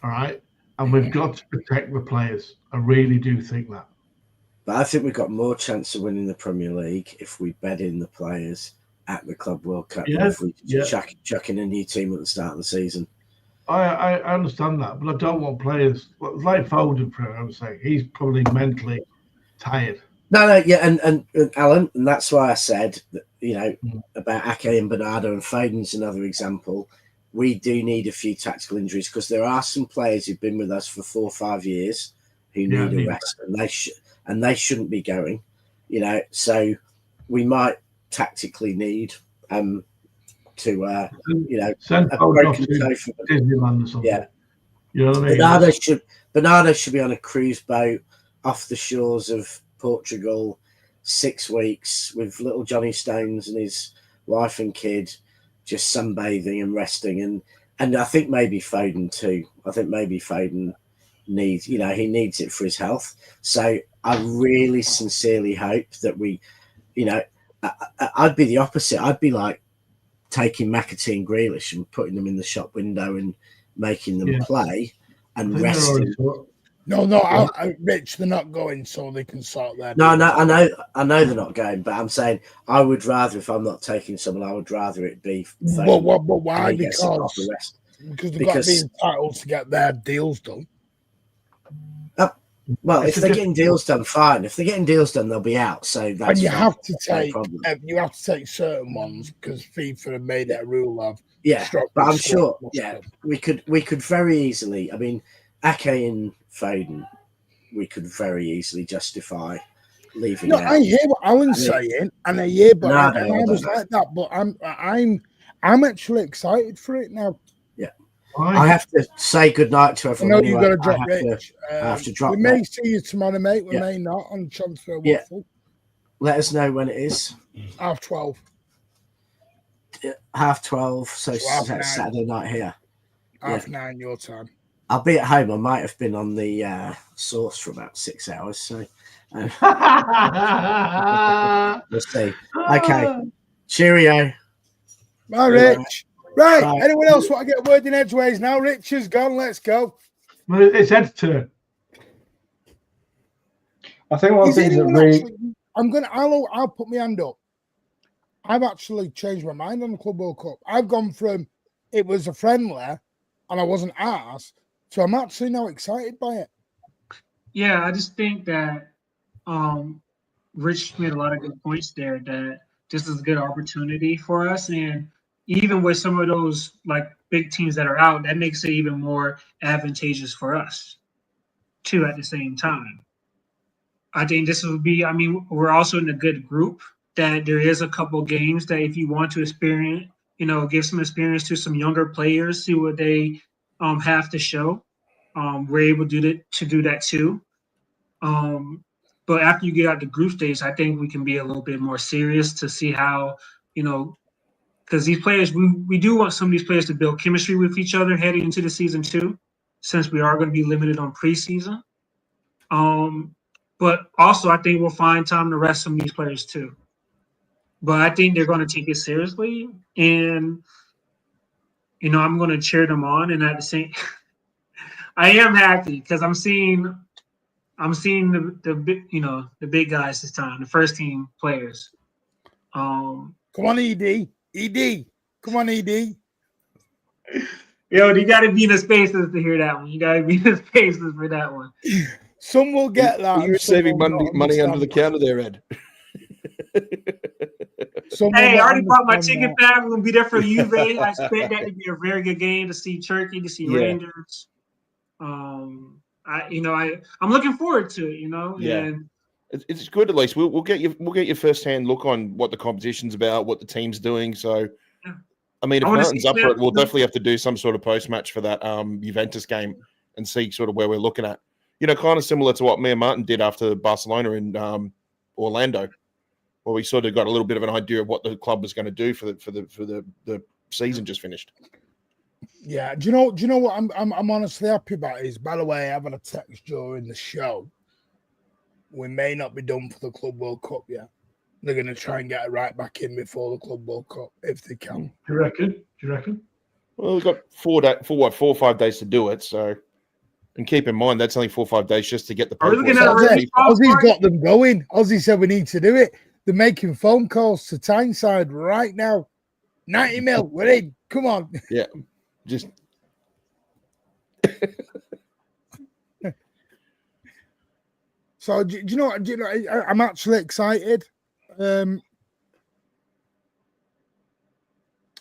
All right, and we've got to protect the players. I really do think that. But I think we've got more chance of winning the Premier League if we bed in the players at the Club World Cup. If we chuck in a new team at the start of the season. I understand that, but I don't want players like Foden. I would say he's probably mentally tired. No, and Alan, and that's why I said that, about Ake and Bernardo, and Foden's another example. We do need a few tactical injuries because there are some players who've been with us for 4 or 5 years who need a rest, and they shouldn't be going. So we might tactically need to a broken toe for Disneyland or something. Yeah, you know what I mean. Bernardo should be on a cruise boat off the shores of Portugal, 6 weeks with little Johnny Stones and his wife and kid just sunbathing and resting, and I think maybe Foden too. I think maybe Foden needs, he needs it for his health. So I really sincerely hope that we, I'd be the opposite. I'd be like taking McAtee and Grealish and putting them in the shop window and making them play and resting. No, Rich, they're not going, so they can sort that. No, I know they're not going, but I'm saying I would rather, if I'm not taking someone, I would rather it be. But why? Because they've got to be entitled to get their deals done. Well, if they're getting deals done, fine. If they're getting deals done, they'll be out. So that's and you have to take certain ones because FIFA have made it a rule of. Yeah, but I'm sure. Yeah, we could very easily. I mean, Ake and Foden, we could very easily justify leaving. No, I hear what Alan's saying, and I hear, but I was like that. But I'm actually excited for it now. I have to say goodnight to everyone. I know you've got to drop Rich. I have to drop. We may see you tomorrow, mate. We may not on Transfer Waffle. Let us know when it is. 12:30. 12:30. So Saturday night here. 9:30 your time. I'll be at home. I might have been on the source for about 6 hours. So we'll see. Okay. Cheerio. Bye, Rich. Right. Anyone else want to get a word in edgeways now? Rich is gone. Let's go. Well, it's Ed's turn. I think one of the things that I'll put my hand up. I've actually changed my mind on the Club World Cup. I've gone from it was a friendly and I wasn't asked, so I'm actually now excited by it. Yeah, I just think that Rich made a lot of good points there, that this is a good opportunity for us. And even with some of those like big teams that are out, that makes it even more advantageous for us too at the same time. I think this will be, I mean, we're also in a good group that there is a couple games that if you want to experience, give some experience to some younger players, see what they have to show. We're able to do that too. But after you get out the group stage, I think we can be a little bit more serious to see how, because these players, we do want some of these players to build chemistry with each other heading into the season too, since we are going to be limited on preseason. But also, I think we'll find time to rest some of these players too. But I think they're going to take it seriously, and I'm going to cheer them on. And at the same, I am happy because I'm seeing the big guys this time, the first team players. Come on, ED. Come on, ED. Yo, you got to be in the spaces to hear that one. You got to be in the spaces for that one. Some will get that. You're saving money under the counter there, Ed. Hey, I already bought my ticket back. We're going to be there for Juve. I expect that to be a very good game to see Turkey, to see Rangers. I'm looking forward to it, Yeah. And it's good at least. We'll get your first-hand look on what the competition's about, what the team's doing. So, I mean, if Mountain's up for it, we'll definitely have to do some sort of post-match for that Juventus game and see sort of where we're looking at. Kind of similar to what me and Martin did after Barcelona and Orlando, where we sort of got a little bit of an idea of what the club was going to do for the season just finished. Yeah, do you know what I'm honestly happy about is, by the way, having a text during the show. We may not be done for the Club World Cup yet. They're going to try and get it right back in before the Club World Cup if they can. Do you reckon? Well, we've got 4 or 5 days to do it. So, and keep in mind that's only 4 or 5 days just to get the paperwork. Ozzy's got them going. Ozzy said we need to do it. They're making phone calls to Tyneside right now. 90 mil, we're in. Come on. Yeah, just. So do you know? I'm actually excited, and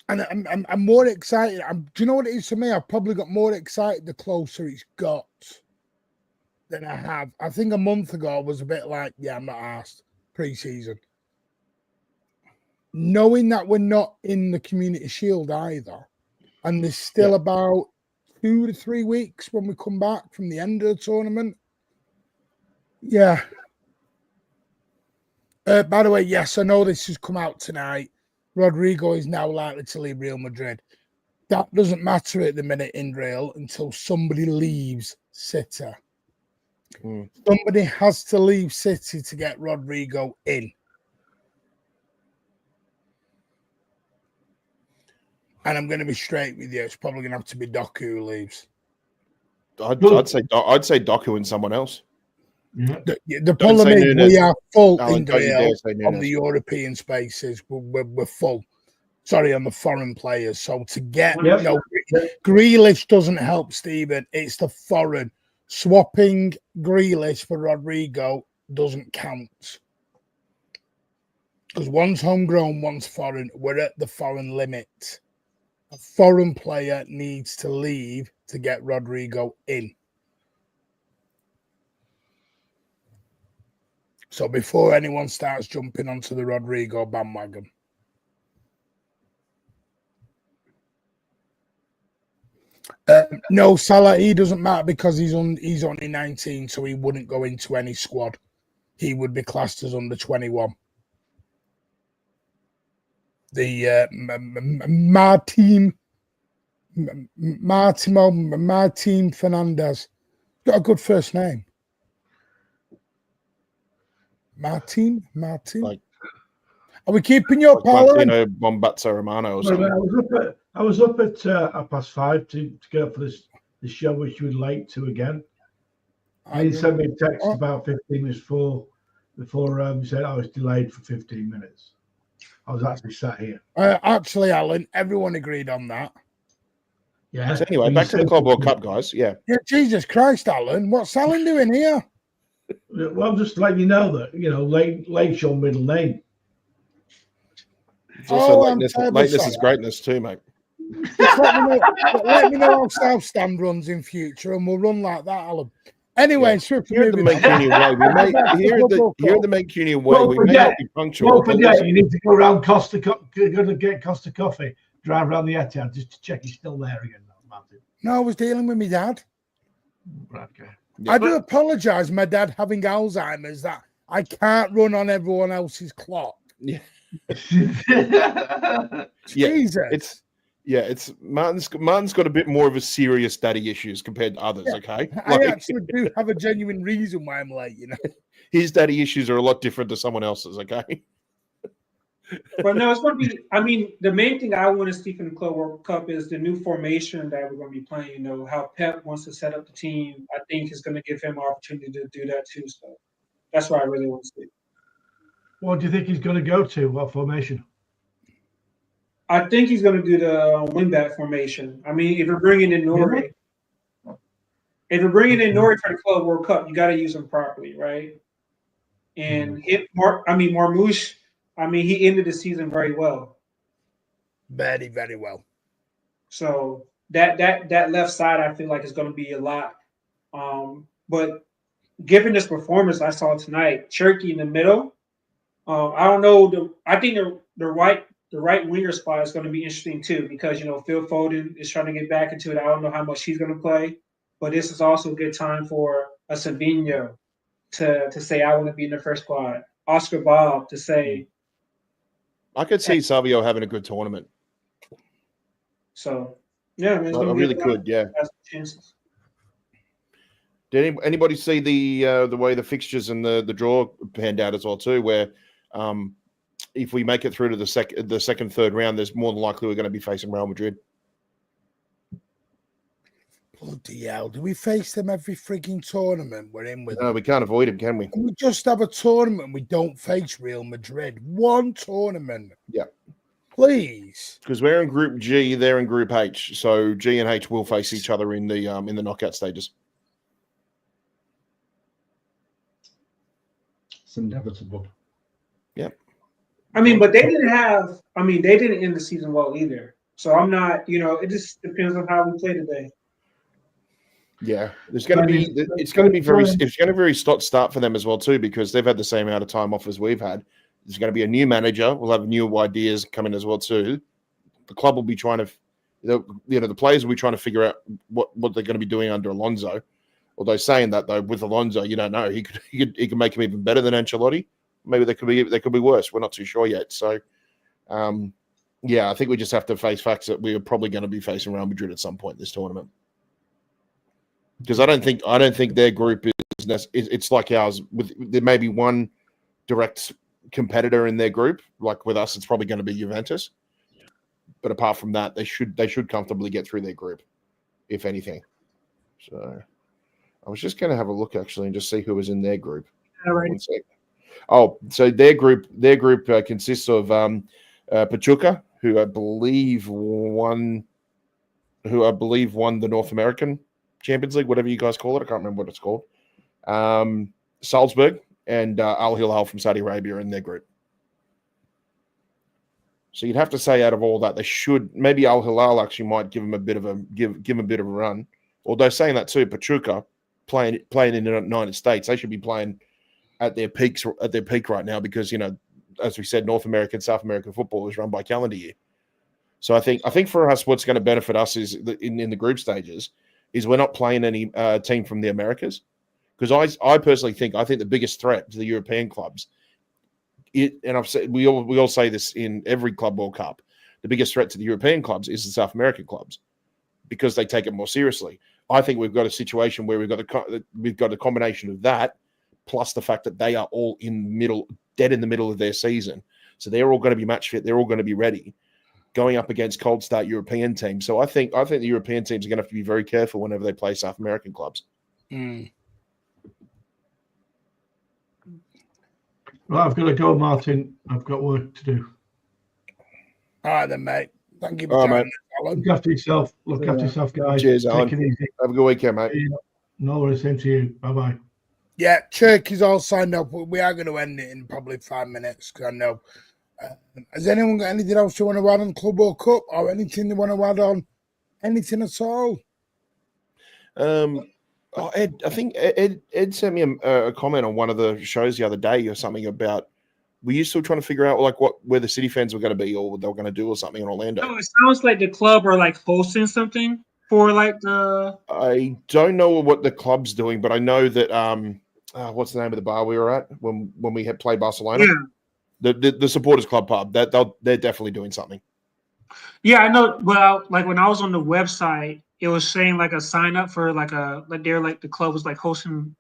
I'm more excited. Do you know what it is for me? I've probably got more excited the closer it's got than I have. I think a month ago I was a bit like, yeah, I'm not asked pre-season. Knowing that we're not in the Community Shield either, and there's still about 2 to 3 weeks when we come back from the end of the tournament. Yeah. By the way, yes, I know this has come out tonight. Rodrigo is now likely to leave Real Madrid. That doesn't matter at the minute in Real until somebody leaves City. Somebody has to leave City to get Rodrigo in. And I'm going to be straight with you. It's probably going to have to be Doku who leaves. I'd say Doku and someone else. Yeah. The problem is we are full in Real on the European spaces. We're full. Sorry, on the foreign players. So to get Grealish doesn't help, Stephen. It's the foreign. Swapping Grealish for Rodrigo doesn't count. Because one's homegrown, one's foreign. We're at the foreign limit. A foreign player needs to leave to get Rodrigo in. So before anyone starts jumping onto the Rodrigo bandwagon. No, Salah, he doesn't matter because he's only 19, so he wouldn't go into any squad. He would be classed as under 21. The Martin Fernandez got a good first name. Martin. Like, are we keeping your power? Bombazza Romano or something. I was up at 5:30 to get up for this show, which you were late to again. He sent me a text about 15 minutes before he said I was delayed for 15 minutes. I was actually sat here. Actually, Alan, everyone agreed on that. Yeah. So anyway, back to the Club World Cup, guys. Yeah, Jesus Christ, Alan. What's Alan doing here? Well, I'm just letting you know that, late's your middle name. It's also lateness is greatness too, mate. Let me know how South Stand runs in future, and we'll run like that, Alan. Anyway, here at the Mancunian way, here at the Mancunian way, we may not be punctual. Don't forget, you need to go around Costa. You're going to get Costa Coffee. Drive around the Etihad just to check he's still there again, Martin. No, I was dealing with my dad. Okay. Yeah. I do apologise, my dad having Alzheimer's, that I can't run on everyone else's clock. Yeah. Jesus. It's Martin's got a bit more of a serious daddy issues compared to others. Okay, I actually do have a genuine reason why I'm late. His daddy issues are a lot different to someone else's. Okay, but no, it's going to be. I mean, the main thing I want to see from the Club World Cup is the new formation that we're going to be playing. How Pep wants to set up the team. I think is going to give him an opportunity to do that too. So that's what I really want to see. What do you think he's going to go to? What formation? I think he's going to do the wingback formation. I mean, if you're bringing in Nori, for the Club World Cup, you got to use him properly, right? And Marmoush, he ended the season very well. Very, very well. So that left side, I feel like is going to be a lot. But given this performance I saw tonight, Cherky in the middle. I don't know. I think the right winger spot is going to be interesting too, because Phil Foden is trying to get back into it. I don't know how much he's going to play, but this is also a good time for a Savinho to say I want to be in the first squad. Oscar Bob to say. I could see Savio having a good tournament. So yeah, I really could. Yeah. Chances. Did anybody see the way the fixtures and the draw panned out as well too, where if we make it through to the second, third round, there's more than likely we're going to be facing Real Madrid. Bloody hell. Do we face them every frigging tournament we're in with? No, we can't avoid them, can we? Can we just have a tournament we don't face Real Madrid? One tournament. Yeah. Please. Because we're in Group G, they're in Group H. So G and H will face each other in the knockout stages. It's inevitable. Yeah. But they didn't end the season well either. So I'm not, it just depends on how we play today. Yeah, it's going to be very start for them as well too, because they've had the same amount of time off as we've had. There's going to be a new manager. We'll have new ideas coming as well too. The club will be trying to, the players will be trying to figure out what they're going to be doing under Alonso. Although saying that though, with Alonso, you don't know. He could make him even better than Ancelotti. Maybe they could be worse. We're not too sure yet. So, yeah, I think we just have to face facts that we are probably going to be facing Real Madrid at some point in this tournament. Because I don't think their group is. It's like ours. There may be one direct competitor in their group. Like with us, it's probably going to be Juventus. But apart from that, they should comfortably get through their group, if anything. So I was just going to have a look actually and just see who was in their group. All right. Oh, so their group consists of Pachuca, who I believe won the North American Champions League, whatever you guys call it. I can't remember what it's called. Salzburg and Al Hilal from Saudi Arabia in their group. So you'd have to say out of all that, they should maybe Al Hilal actually might give them a bit of a run. Although saying that too, Pachuca playing in the United States, they should be playing at their peak right now because, you know, as we said, North American, South American football is run by calendar year. So I think for us, what's going to benefit us is in the group stages is we're not playing any team from the Americas, because I personally think the biggest threat to the European clubs, and I've said we all say this in every Club World Cup, the biggest threat to the European clubs is the South American clubs because they take it more seriously. I think we've got a situation where we've got a combination of that plus the fact that they are all dead in the middle of their season, so they're all going to be match fit, they're all going to be ready, going up against cold start European teams. So I think the European teams are going to have to be very careful whenever they play South American clubs. Mm. Right, I've got to go, Martin. I've got work to do. All right, then, mate. Thank you for joining us, Alan. Look after yourself. Look after yourself, guys. Cheers, Alan. Take it easy. Have a good weekend, mate. No worries. Same to you. Bye-bye. Yeah, Turkey's all signed up. We are going to end it in probably 5 minutes because I know. Has anyone got anything else you want to add on Club World Cup or anything they want to add on? Anything at all? Ed, I think Ed sent me a comment on one of the shows the other day or something about, were you still trying to figure out like where the City fans were going to be or what they were going to do or something in Orlando? No, it sounds like the club are like hosting something for like the. I don't know what the club's doing, but I know that what's the name of the bar we were at when we had played Barcelona? Yeah. The supporters club pub. They're definitely doing something. Yeah, I know. Well, like when I was on the website, it was saying like a sign up for like the club was like hosting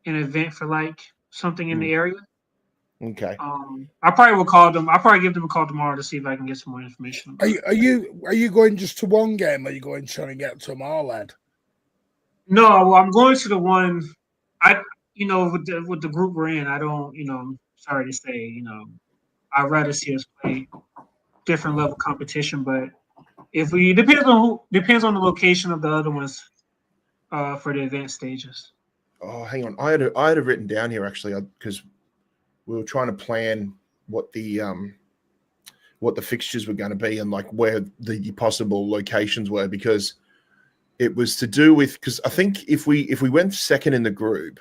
an event for like something in the area. Okay. I probably will call them. I'll probably give them a call tomorrow to see if I can get some more information. Are you going just to one game? Or are you going trying to get to them all, Ed? No, well, I'm going to the one. With the group we're in, I don't. Sorry to say, I'd rather see us play different level competition, but depends on the location of the other ones for the advanced stages. Oh, hang on. I had it written down here actually because we were trying to plan what the fixtures were going to be and like where the possible locations were, because it was to do with, because I think if we went second in the group,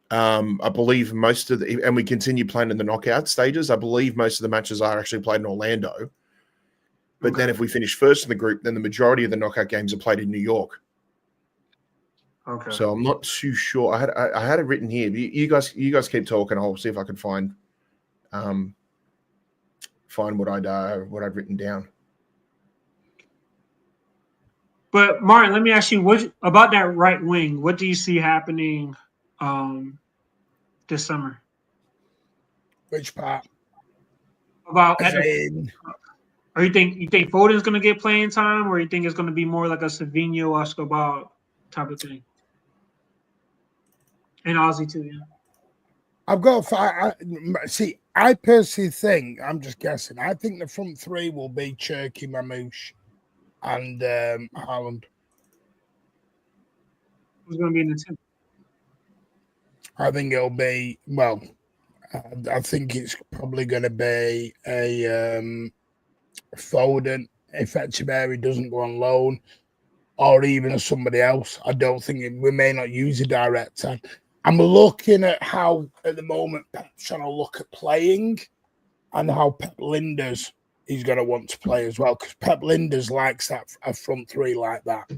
I believe most of and we continue playing in the knockout stages, I believe most of the matches are actually played in Orlando. But then if we finish first in the group, then the majority of the knockout games are played in New York. Okay. So I'm not too sure. I had it written here. You guys keep talking. I'll see if I can find what I'd written down. But Martin, let me ask you, what about that right wing? What do you see happening this summer? Which part? About or you think Foden's going to get playing time, or you think it's going to be more like a Savinho, Escobar type of thing? And Ozzy too, yeah. I've got see. I personally think, I'm just guessing, I think the front three will be Cherky, Mamouche, and Haaland. Who's going to be in the team? I think it'll be, well, I think it's probably going to be a Foden if Echeverry doesn't go on loan, or even somebody else. I don't think we may not use a direct 10. I'm looking at how, at the moment, Pep's trying to look at playing and how Pep Linders is going to want to play as well, because Pep Linders likes that a front three like that.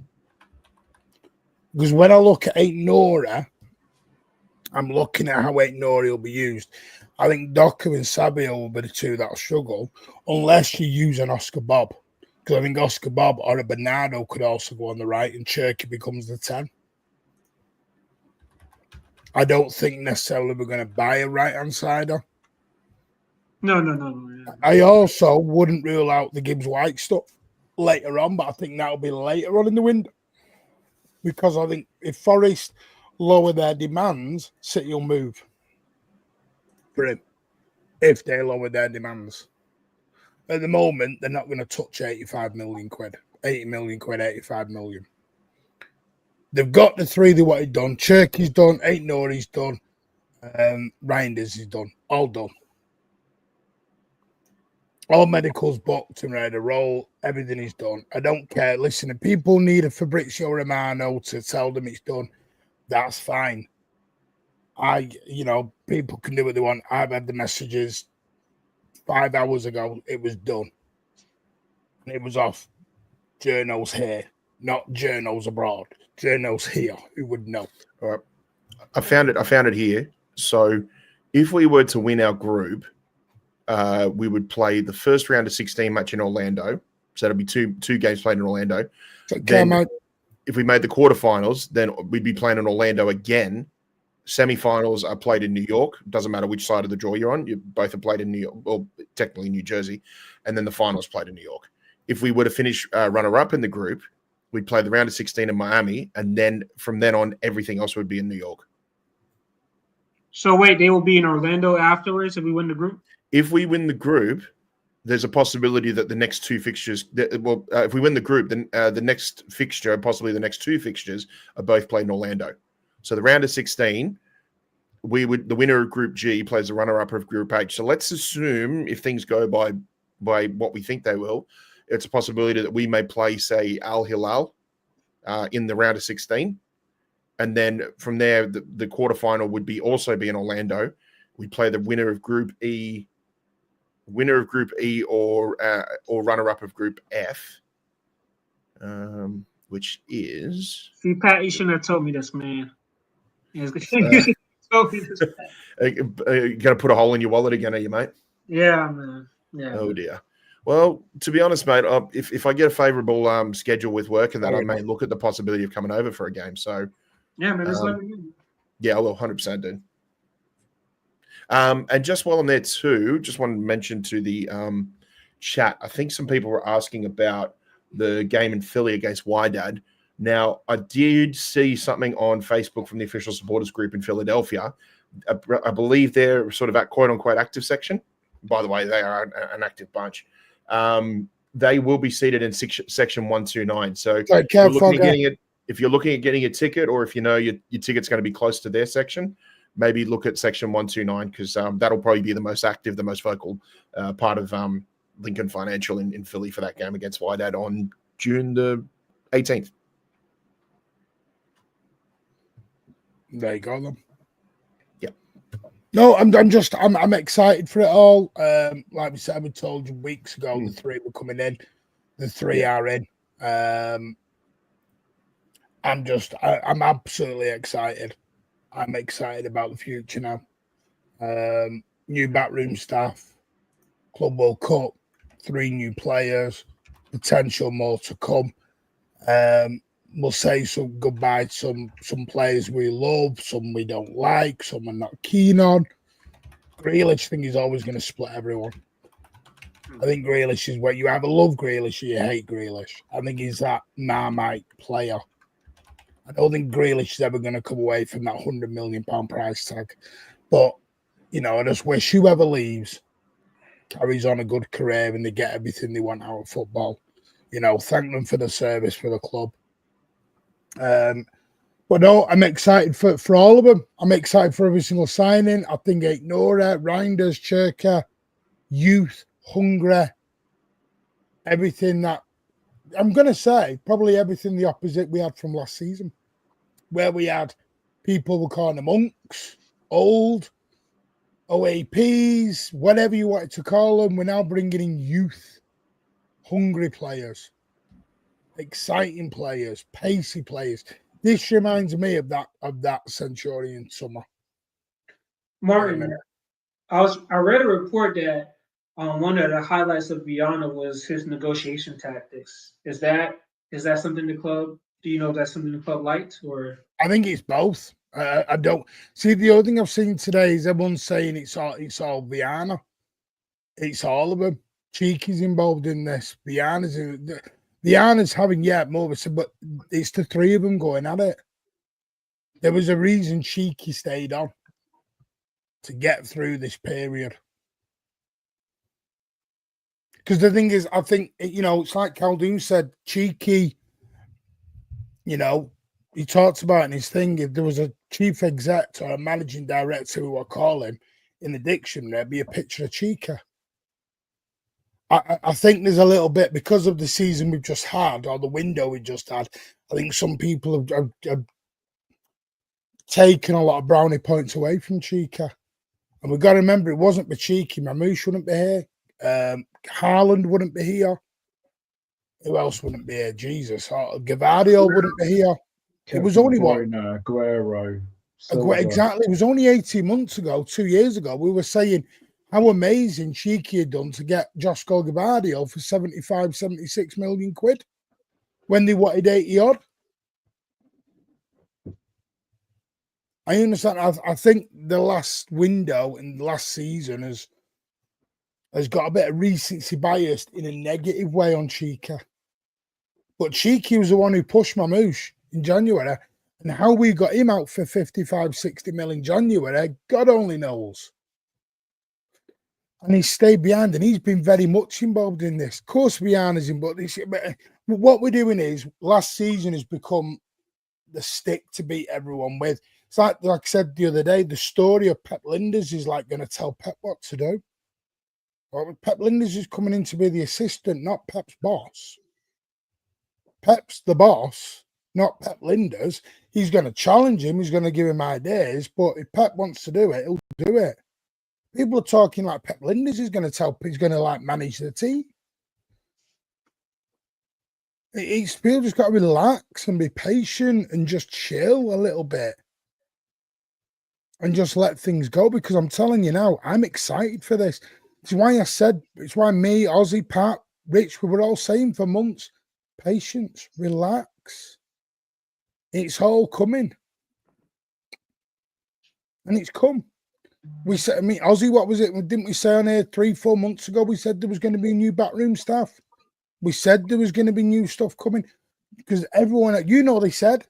Because when I look at Nora, I'm looking at how Nori will be used. I think Docker and Sabio will be the two that'll struggle, unless you use an Oscar Bob. Because I think Oscar Bob or a Bernardo could also go on the right, and Cherky becomes the 10. I don't think necessarily we're going to buy a right-hand sider. No. I also wouldn't rule out the Gibbs White stuff later on, but I think that'll be later on in the window. Because I think if Forest lower their demands, City will move for him. If they lower their demands. At the moment, they're not going to touch 85 million quid. 80 million quid, 85 million. They've got the 3 they wanted done. Cherky's done, Nori's done, Reinders is done. All done. All medicals booked and ready to roll. Everything is done. I don't care. Listen, if people need a Fabrizio Romano to tell them it's done, that's fine. People can do what they want. I've had the messages 5 hours ago. It was done. And it was off journals here, not journals abroad. Journals here. Who would know? All right. I found it here. So if we were to win our group, we would play the first round of 16 match in Orlando. So it'll be two games played in Orlando. Then if we made the quarterfinals, then we'd be playing in Orlando again. Semi-finals are played in New York. Doesn't matter which side of the draw you're on. You both are played in New York, well, technically New Jersey. And then the finals played in New York. If we were to finish runner-up in the group, we'd play the round of 16 in Miami. And then from then on, everything else would be in New York. So wait, they will be in Orlando afterwards if we win the group? If we win the group, there's a possibility that the next two fixtures, if we win the group, then the next fixture, possibly the next two fixtures, are both played in Orlando. So the round of 16, the winner of Group G plays the runner-up of Group H. So let's assume if things go by what we think they will, it's a possibility that we may play, say, Al Hilal in the round of 16. And then from there, the quarterfinal would also be in Orlando. We play the winner of Group E or runner-up of Group F, which is... See, Pat, you shouldn't have told me this, man. You told me this. You going to put a hole in your wallet again, are you, mate? Yeah, man. Yeah. Oh, dear. Well, to be honest, mate, if I get a favourable schedule with work and that, I may look at the possibility of coming over for a game. So, yeah, man, just let me know. Yeah, I will, 100%, dude. And just while I'm there too, just wanted to mention to the chat, I think some people were asking about the game in Philly against Wydad. Now, I did see something on Facebook from the official supporters group in Philadelphia. I believe they're sort of at quote-unquote active section. By the way, they are an active bunch. They will be seated in section 129. So if you're looking at getting a ticket, or if you know your ticket's going to be close to their section, maybe look at section 129, because that'll probably be the most active, the most vocal part of Lincoln Financial in Philly for that game against Wydad on June the 18th. There you go, then. Yeah. No, I'm excited for it all. Like we said, we told you weeks ago, the 3 were coming in. The 3 are in. I'm absolutely excited. I'm excited about the future now. New backroom staff, Club World Cup, 3 new players, potential more to come. We'll say some goodbye to some players we love, some we don't like, some we're not keen on. Grealish, I think, is always going to split everyone. I think Grealish is where you either love Grealish or you hate Grealish. I think he's that Marmite player. I don't think Grealish is ever going to come away from that £100 million price tag. But, I just wish whoever leaves carries on a good career and they get everything they want out of football. Thank them for the service for the club. But no, I'm excited for all of them. I'm excited for every single signing. I think Nora, Reinders, Cherka, youth, hungry, everything that I'm going to say, probably everything the opposite we had from last season, where we had people were calling them monks, old, OAPs, whatever you wanted to call them. We're now bringing in youth, hungry players, exciting players, pacey players. This reminds me of that Centurion summer. Martin, I read a report that one of the highlights of Viana was his negotiation tactics. Is that something the club? Do you know if that's something the club liked, or? I think it's both. I don't see the other thing I've seen today is everyone's saying it's all Viana. It's all of them. Cheeky's involved in this. Viana's having more of a, but it's the three of them going at it. There was a reason Cheeky stayed on to get through this period. Because the thing is, I think, it's like Caldoon said, Cheeky, he talks about in his thing, if there was a chief exec or a managing director, who I call him, in the dictionary, there'd be a picture of Cheeky. I think there's a little bit, because of the season we've just had, or the window we just had, I think some people have taken a lot of brownie points away from Cheeky. And we've got to remember, it wasn't for Cheeky. Mamouche wouldn't be here. Haaland wouldn't be here. Who else wouldn't be here? Jesus. Gavadio wouldn't be here. It was only Aguero. Exactly. It was only 18 months ago, 2 years ago, we were saying how amazing Cheeky had done to get Josko Gavadio for 75, 76 million quid when they wanted 80 odd. I understand. I think the last window in the last season has got a bit of recency bias in a negative way on Cheeky. But Cheeky was the one who pushed Mamouche in January, and how we got him out for 55, 60 mil in January, God only knows. And he stayed behind, and he's been very much involved in this. Of course, Viana's involved. But what we're doing is, last season has become the stick to beat everyone with. It's like I said the other day, the story of Pep Linders is like going to tell Pep what to do. Well, Pep Linders is coming in to be the assistant, not Pep's boss. Pep's the boss, not Pep Linders. He's going to challenge him. He's going to give him ideas. But if Pep wants to do it, he'll do it. People are talking like Pep Linders is going to he's going to like manage the team. People just got to relax and be patient and just chill a little bit and just let things go, because I'm telling you now, I'm excited for this. It's why I said, it's why me, Ozzy, Pat, Rich, we were all saying for months, patience, relax. It's all coming. And it's come. We said, Ozzy, what was it? Didn't we say on here 3-4 months ago, we said there was going to be new backroom staff? We said there was going to be new stuff coming, because everyone, they said,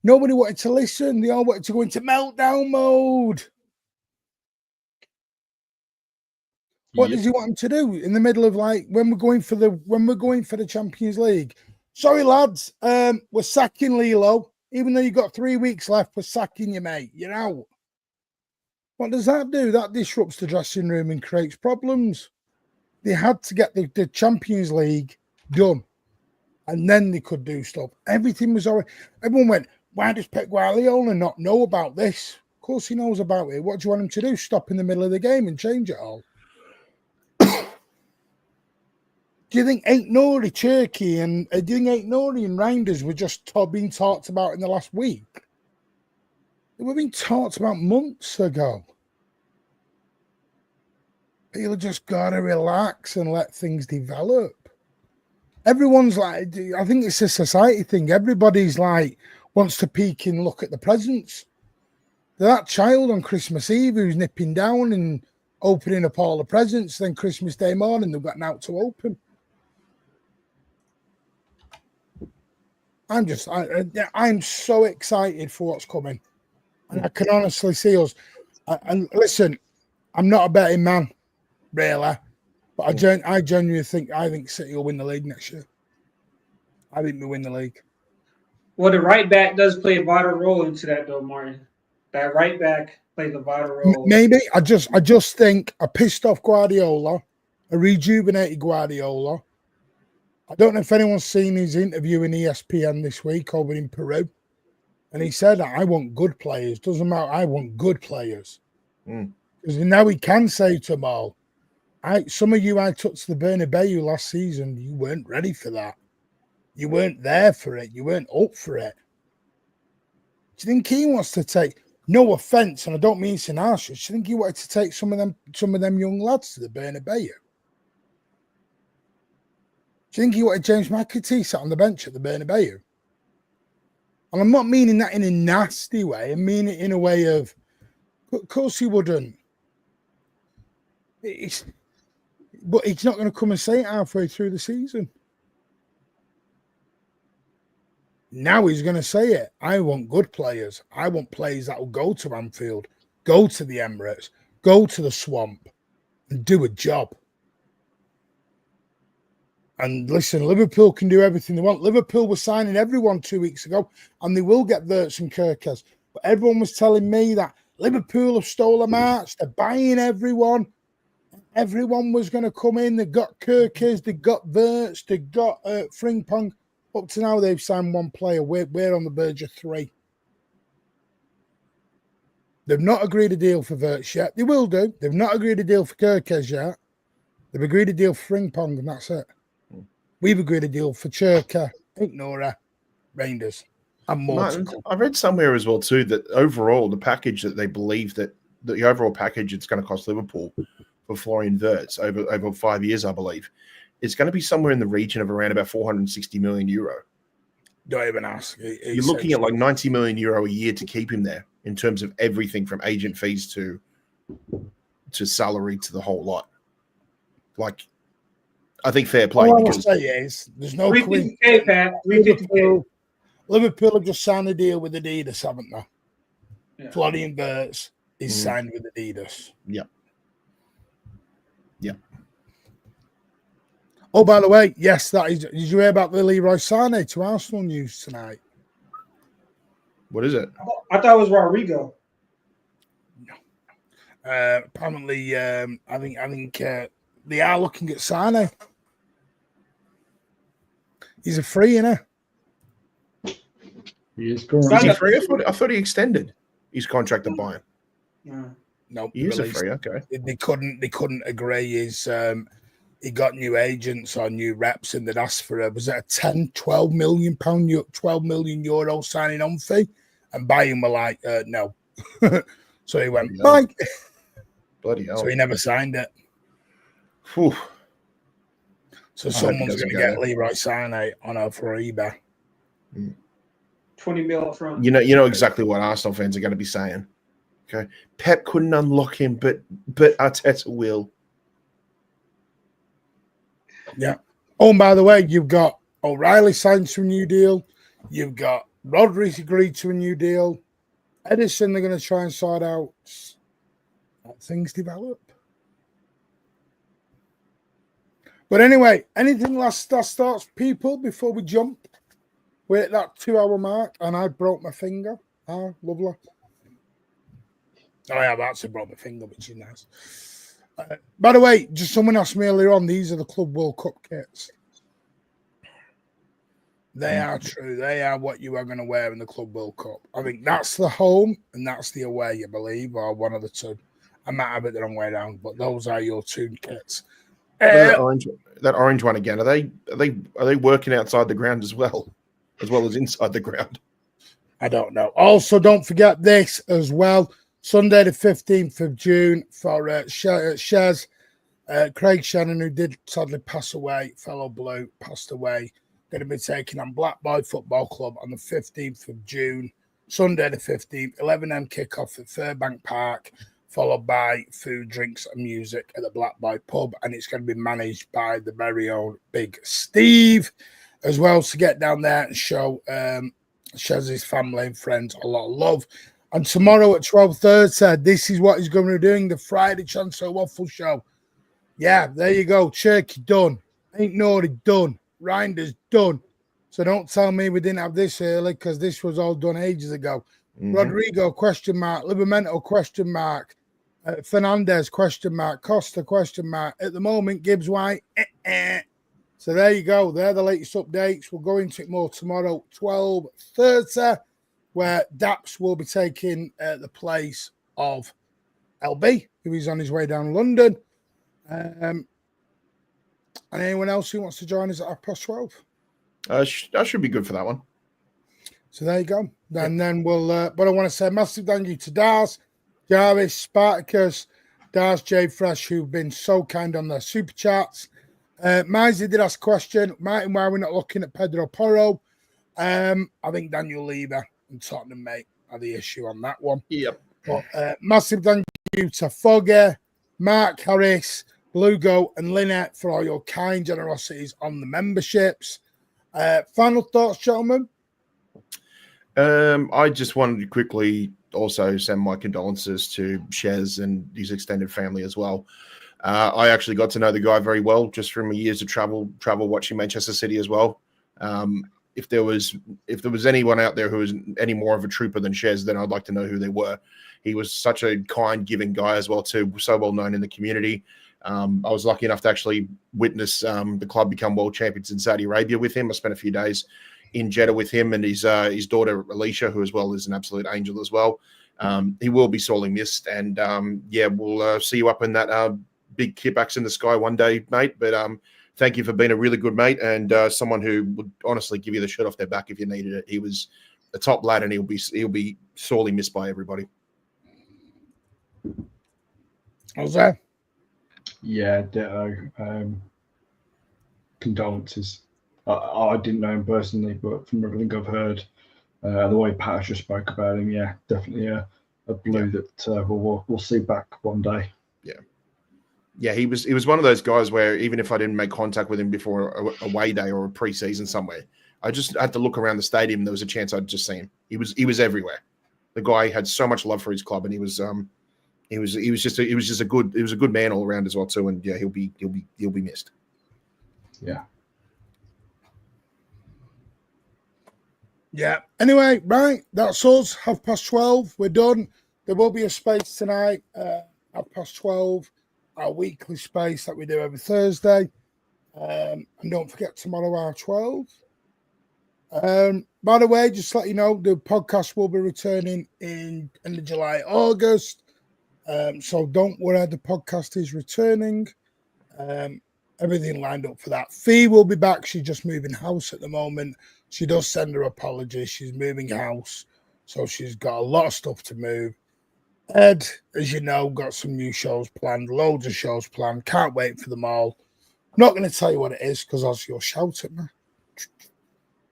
nobody wanted to listen. They all wanted to go into meltdown mode. What does he want them to do in the middle of when we're going for the Champions League? Sorry, lads, we're sacking Lilo. Even though you've got 3 weeks left, we're sacking you, mate. You're out. What does that do? That disrupts the dressing room and creates problems. They had to get the Champions League done, and then they could do stuff. Everything was already. Everyone went, why does Pep Guardiola not know about this? Of course he knows about it. What do you want him to do? Stop in the middle of the game and change it all? Do you think Ain't Nori Turkey and do you think Ain't Nori and Reinders were just being talked about in the last week? They were being talked about months ago. People just gotta relax and let things develop. Everyone's like, I think it's a society thing. Everybody's like wants to peek and look at the presents. That child on Christmas Eve who's nipping down and opening up all the presents, then Christmas Day morning they've got out to open. I'm so excited for what's coming, and I can honestly see us. And listen, I'm not a betting man, really, but I genuinely think City will win the league next year. I think we win the league. Well, the right back does play a vital role into that, though, Martin. That right back plays a vital role. Maybe I just think a pissed off Guardiola, a rejuvenated Guardiola. I don't know if anyone's seen his interview in ESPN this week over in Peru. And he said, I want good players. Doesn't matter. I want good players. Because now he can say to them all, some of you I took to the Bernabeu last season, you weren't ready for that. You weren't there for it. You weren't up for it. Do you think he wants to take? No offense, and I don't mean it's harsh. Do you think he wanted to take some of them young lads to the Bernabeu? Do you think he wanted James McAtee sat on the bench at the Bernabeu? And I'm not meaning that in a nasty way. I mean it in a way of course he wouldn't. But he's not going to come and say it halfway through the season. Now he's going to say it. I want good players. I want players that will go to Anfield, go to the Emirates, go to the Swamp, and do a job. And listen, Liverpool can do everything they want. Liverpool were signing everyone 2 weeks ago, and they will get Wirtz and Kirkes. But everyone was telling me that Liverpool have stole a march. They're buying everyone. Everyone was going to come in. They got Kirkes, they got Wirtz, they got Frimpong. Up to now, they've signed one player. We're on the verge of 3. They've not agreed a deal for Wirtz yet. They will do. They've not agreed a deal for Kirkes yet. They've agreed a deal for Frimpong, and that's it. We've agreed a deal for Cherka, Ignora, Rangers, and more. Martin, I read somewhere as well too that overall the package that they believe that the overall package it's going to cost Liverpool for Florian Wirtz over 5 years, I believe, it's going to be somewhere in the region of around about 460 million euro. Don't even ask. You're looking at like 90 million euro a year to keep him there in terms of everything from agent fees to salary to the whole lot. Like, I think fair play. All I will say is there's no 350K, Pat. 350K. Liverpool have just signed a deal with Adidas, haven't they? Yeah. Florian Wirtz is signed with Adidas. Yeah. Yeah. Oh, by the way, yes, that is. Did you hear about the Leroy Sané to Arsenal news tonight? What is it? I thought it was Rodrigo. No. Apparently, I think they are looking at Sané. He's a free, innit? He is Is currently he free? I thought he extended his contract at Bayern. No, He is a free. Okay. They couldn't agree. He got new agents or new reps, and they'd asked for was it a 10, 12 million pound, 12 million euro signing on fee, and Bayern were like, no. So he went, bye. Bloody hell. So he never signed it. Whew. So someone's going to get Leroy Sané on her for eBay. 20 mil up front. You know exactly what Arsenal fans are going to be saying. Okay, Pep couldn't unlock him, but Arteta will. Yeah. Oh, and by the way, you've got O'Reilly signed to a new deal. You've got Rodri agreed to a new deal. Edison, they're going to try and sort out how things develop. But anyway, anything last thoughts, people, before we jump? We're at that 2-hour mark, and I broke my finger. Ah, lovely. Oh, I have actually broke my finger, which is nice. By the way, just someone asked me earlier on, these are the Club World Cup kits. They are true. They are what you are going to wear in the Club World Cup. I think that's the home and that's the away, I believe, or one of the two. I might have it the wrong way around, but those are your two kits. That orange one again. Are they working outside the ground as well as inside the ground? I don't know. Also, don't forget this as well. Sunday the 15th of June for Shez, Craig Shannon, who did sadly pass away, fellow Blue, passed away. Going to be taking on Black Boy Football Club on the 15th of June, Sunday the 15th, 11 a.m. kickoff at Fairbank Park, followed by food, drinks, and music at the Black Boy Pub. And it's going to be managed by the very own Big Steve, as well, to get down there and show Shez's family and friends a lot of love. And tomorrow at 12:30, this is what he's going to be doing, the Friday Chancellor Waffle Show. Yeah, there you go. Cherky done. Ain't Nori done. Reinders done. So don't tell me we didn't have this early, because this was all done ages ago. Rodrigo, question mark. Livramento, question mark. Fernandez, question mark. Costa, question mark. At the moment, Gibbs White. So there you go. They're the latest updates. We'll go into it more tomorrow, 12:30. Where Daps will be taking the place of LB, who is on his way down London. And anyone else who wants to join us at 12:30? That should be good for that one. So there you go. And then we'll, but I want to say a massive thank you to Dars, Jarvis, Spartacus, Dars, J Fresh, who've been so kind on their super chats. Mizey did ask a question, Martin, why we're not looking at Pedro Porro? I think Daniel Levy and Tottenham, mate, are the issue on that one. Yep. But massive thank you to Fogger, Mark Harris, Lugo, and Lynette for all your kind generosities on the memberships. Final thoughts, gentlemen? I just wanted to quickly also send my condolences to Shez and his extended family as well. I actually got to know the guy very well just from years of travel watching Manchester City as well. If there was anyone out there who was any more of a trooper than Shez, then I'd like to know who they were. He was such a kind, giving guy as well too, so well known in the community. I was lucky enough to actually witness the club become world champions in Saudi Arabia with him. I spent a few days in Jeddah with him and his daughter Alicia, who as well is an absolute angel as well. He will be sorely missed, and we'll see you up in that big kickbacks in the sky one day, mate. But thank you for being a really good mate and someone who would honestly give you the shirt off their back if you needed it. He was a top lad, and he'll be sorely missed by everybody. How's that? Yeah, ditto. Condolences. I didn't know him personally, but from everything I've heard, the way Pat just spoke about him, yeah, definitely a blue that we'll see back one day. Yeah, he was one of those guys where even if I didn't make contact with him before a away day or a pre-season somewhere, I just had to look around the stadium. There was a chance I'd just see him. He was everywhere. The guy had so much love for his club, and he was just a good man all around as well too. And yeah, he'll be missed. Yeah. Yeah. Anyway, right, that's us. 12:30. We're done. There will be a space tonight. 12:30. Our weekly space that we do every Thursday. And don't forget tomorrow 12. By the way, just to let you know, the podcast will be returning in the July, August. So don't worry, the podcast is returning. Everything lined up for that. Fee will be back. She's just moving house at the moment. She does send her apologies. She's moving house, so she's got a lot of stuff to move. Ed, as you know, got some new shows planned, loads of shows planned. Can't wait for them all. Not going to tell you what it is because Ozzy will shout at me.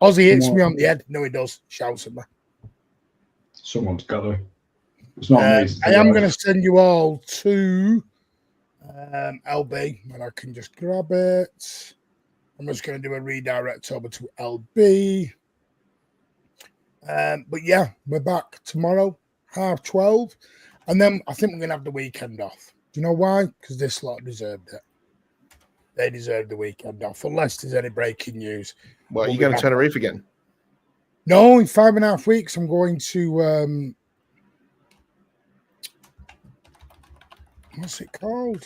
Ozzy hits me on the head. No, he does. Shouts at me. Someone's got to. It's not me. I am going to send you all to LB, and I can just grab it. I'm just going to do a redirect over to LB. But yeah, we're back tomorrow, 12:30. And then I think we're going to have the weekend off. Do you know why? Because this lot deserved it. They deserve the weekend off, unless there's any breaking news. Well, you're going to Tenerife again? No, in 5.5 weeks, I'm going to, what's it called?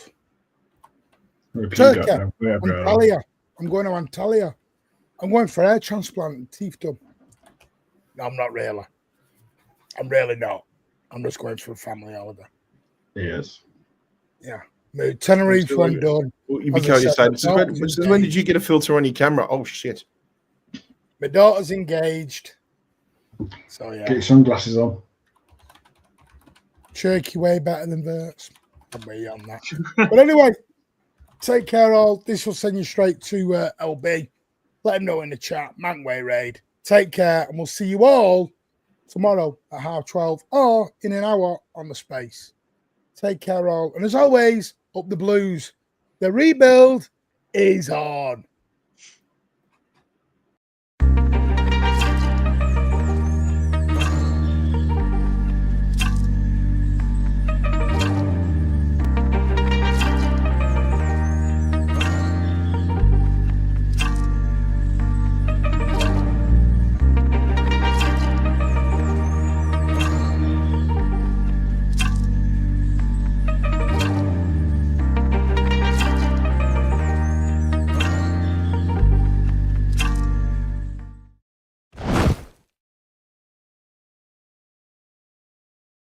Turkey. Antalya. I'm going to Antalya. I'm going for hair transplant and teeth done. No, I'm not really. I'm really not. I'm just going for a family holiday. Yes. Yeah. Tenerife one done. You become your side. When did you get a filter on your camera? Oh, shit. My daughter's engaged. So, yeah. Get your sunglasses on. Turkey way better than Verts. I'm way on that. But anyway, take care all. This will send you straight to LB. Let him know in the chat. Manway Raid. Take care, and we'll see you all tomorrow at 12:30 or in an hour on the space. Take care all. And as always, up the Blues. The rebuild is on.